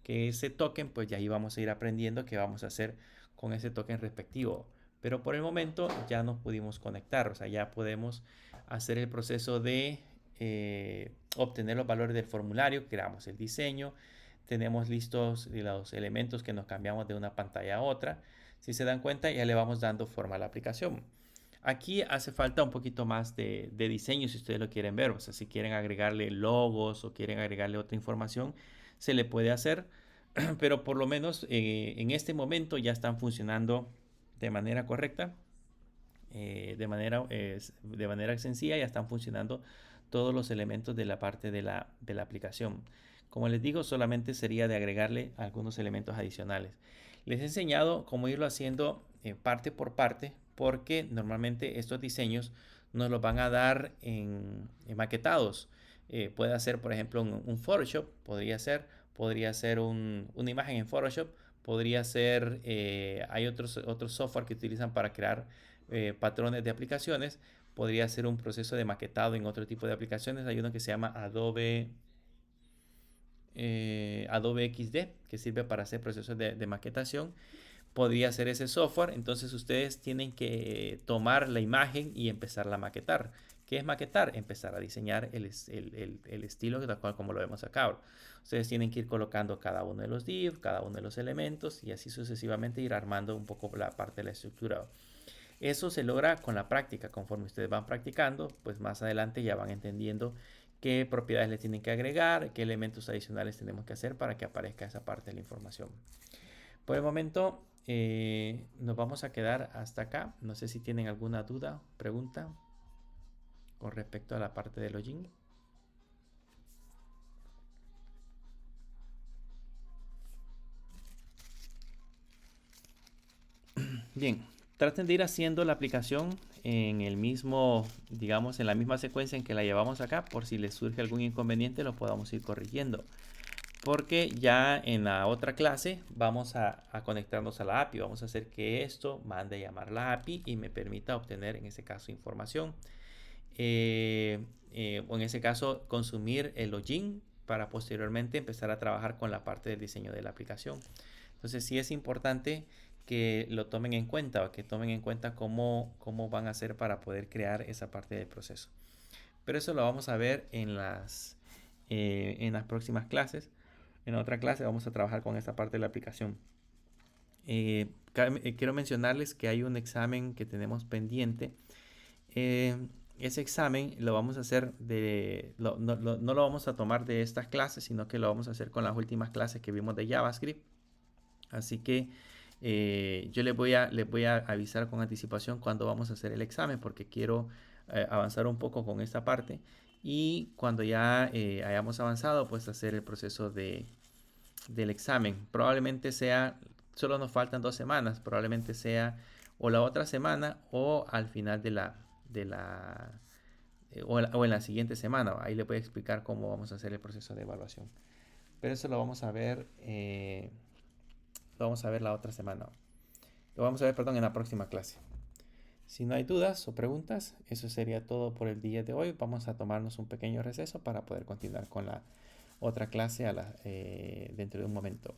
Que ese token pues ya íbamos a ir aprendiendo qué vamos a hacer con ese token respectivo. Pero por el momento ya nos pudimos conectar. O sea, ya podemos hacer el proceso de obtener los valores del formulario. Creamos el diseño. Tenemos listos los elementos que nos cambiamos de una pantalla a otra. Si se dan cuenta, ya le vamos dando forma a la aplicación. Aquí hace falta un poquito más de diseño si ustedes lo quieren ver. O sea, si quieren agregarle logos o quieren agregarle otra información, se le puede hacer. Pero por lo menos en este momento ya están funcionando de manera correcta. De manera sencilla ya están funcionando todos los elementos de la parte de la aplicación. Como les digo, solamente sería de agregarle algunos elementos adicionales. Les he enseñado cómo irlo haciendo parte por parte, porque normalmente estos diseños nos los van a dar en maquetados. Puede ser, por ejemplo, un Photoshop, podría ser una imagen en Photoshop, podría ser, hay otros software que utilizan para crear patrones de aplicaciones, podría ser un proceso de maquetado en otro tipo de aplicaciones. Hay uno que se llama Adobe XD, que sirve para hacer procesos de maquetación. Podría ser ese software. Entonces ustedes tienen que tomar la imagen y empezarla a maquetar. ¿Qué es maquetar? Empezar a diseñar el estilo tal cual como lo vemos acá. Ustedes tienen que ir colocando cada uno de los divs, cada uno de los elementos y así sucesivamente ir armando un poco la parte de la estructura. Eso se logra con la práctica. Conforme ustedes van practicando, pues más adelante ya van entendiendo qué propiedades le tienen que agregar, qué elementos adicionales tenemos que hacer para que aparezca esa parte de la información. Por el momento nos vamos a quedar hasta acá. No sé si tienen alguna duda, pregunta con respecto a la parte de login. Bien, traten de ir haciendo la aplicación en el mismo, digamos, en la misma secuencia en que la llevamos acá, por si les surge algún inconveniente lo podamos ir corrigiendo. Porque ya en la otra clase vamos a conectarnos a la API. Vamos a hacer que esto mande a llamar la API y me permita obtener en ese caso información. O en ese caso consumir el login para posteriormente empezar a trabajar con la parte del diseño de la aplicación. Entonces sí es importante que lo tomen en cuenta o que tomen en cuenta cómo van a hacer para poder crear esa parte del proceso. Pero eso lo vamos a ver en las próximas clases. En otra clase vamos a trabajar con esta parte de la aplicación. Quiero mencionarles que hay un examen que tenemos pendiente. Eh, Ese examen lo vamos a hacer no lo vamos a tomar de estas clases, sino que lo vamos a hacer con las últimas clases que vimos de JavaScript. Así que yo les voy a avisar con anticipación cuando vamos a hacer el examen, porque quiero avanzar un poco con esta parte. Y cuando ya hayamos avanzado, pues hacer el proceso del examen. Probablemente sea, solo nos faltan 2 semanas, probablemente sea o la otra semana o al final o en la siguiente semana. Ahí les voy a explicar cómo vamos a hacer el proceso de evaluación. Pero eso lo vamos a ver la otra semana. Lo vamos a ver, perdón, en la próxima clase. Si no hay dudas o preguntas, eso sería todo por el día de hoy. Vamos a tomarnos un pequeño receso para poder continuar con la otra clase dentro de un momento.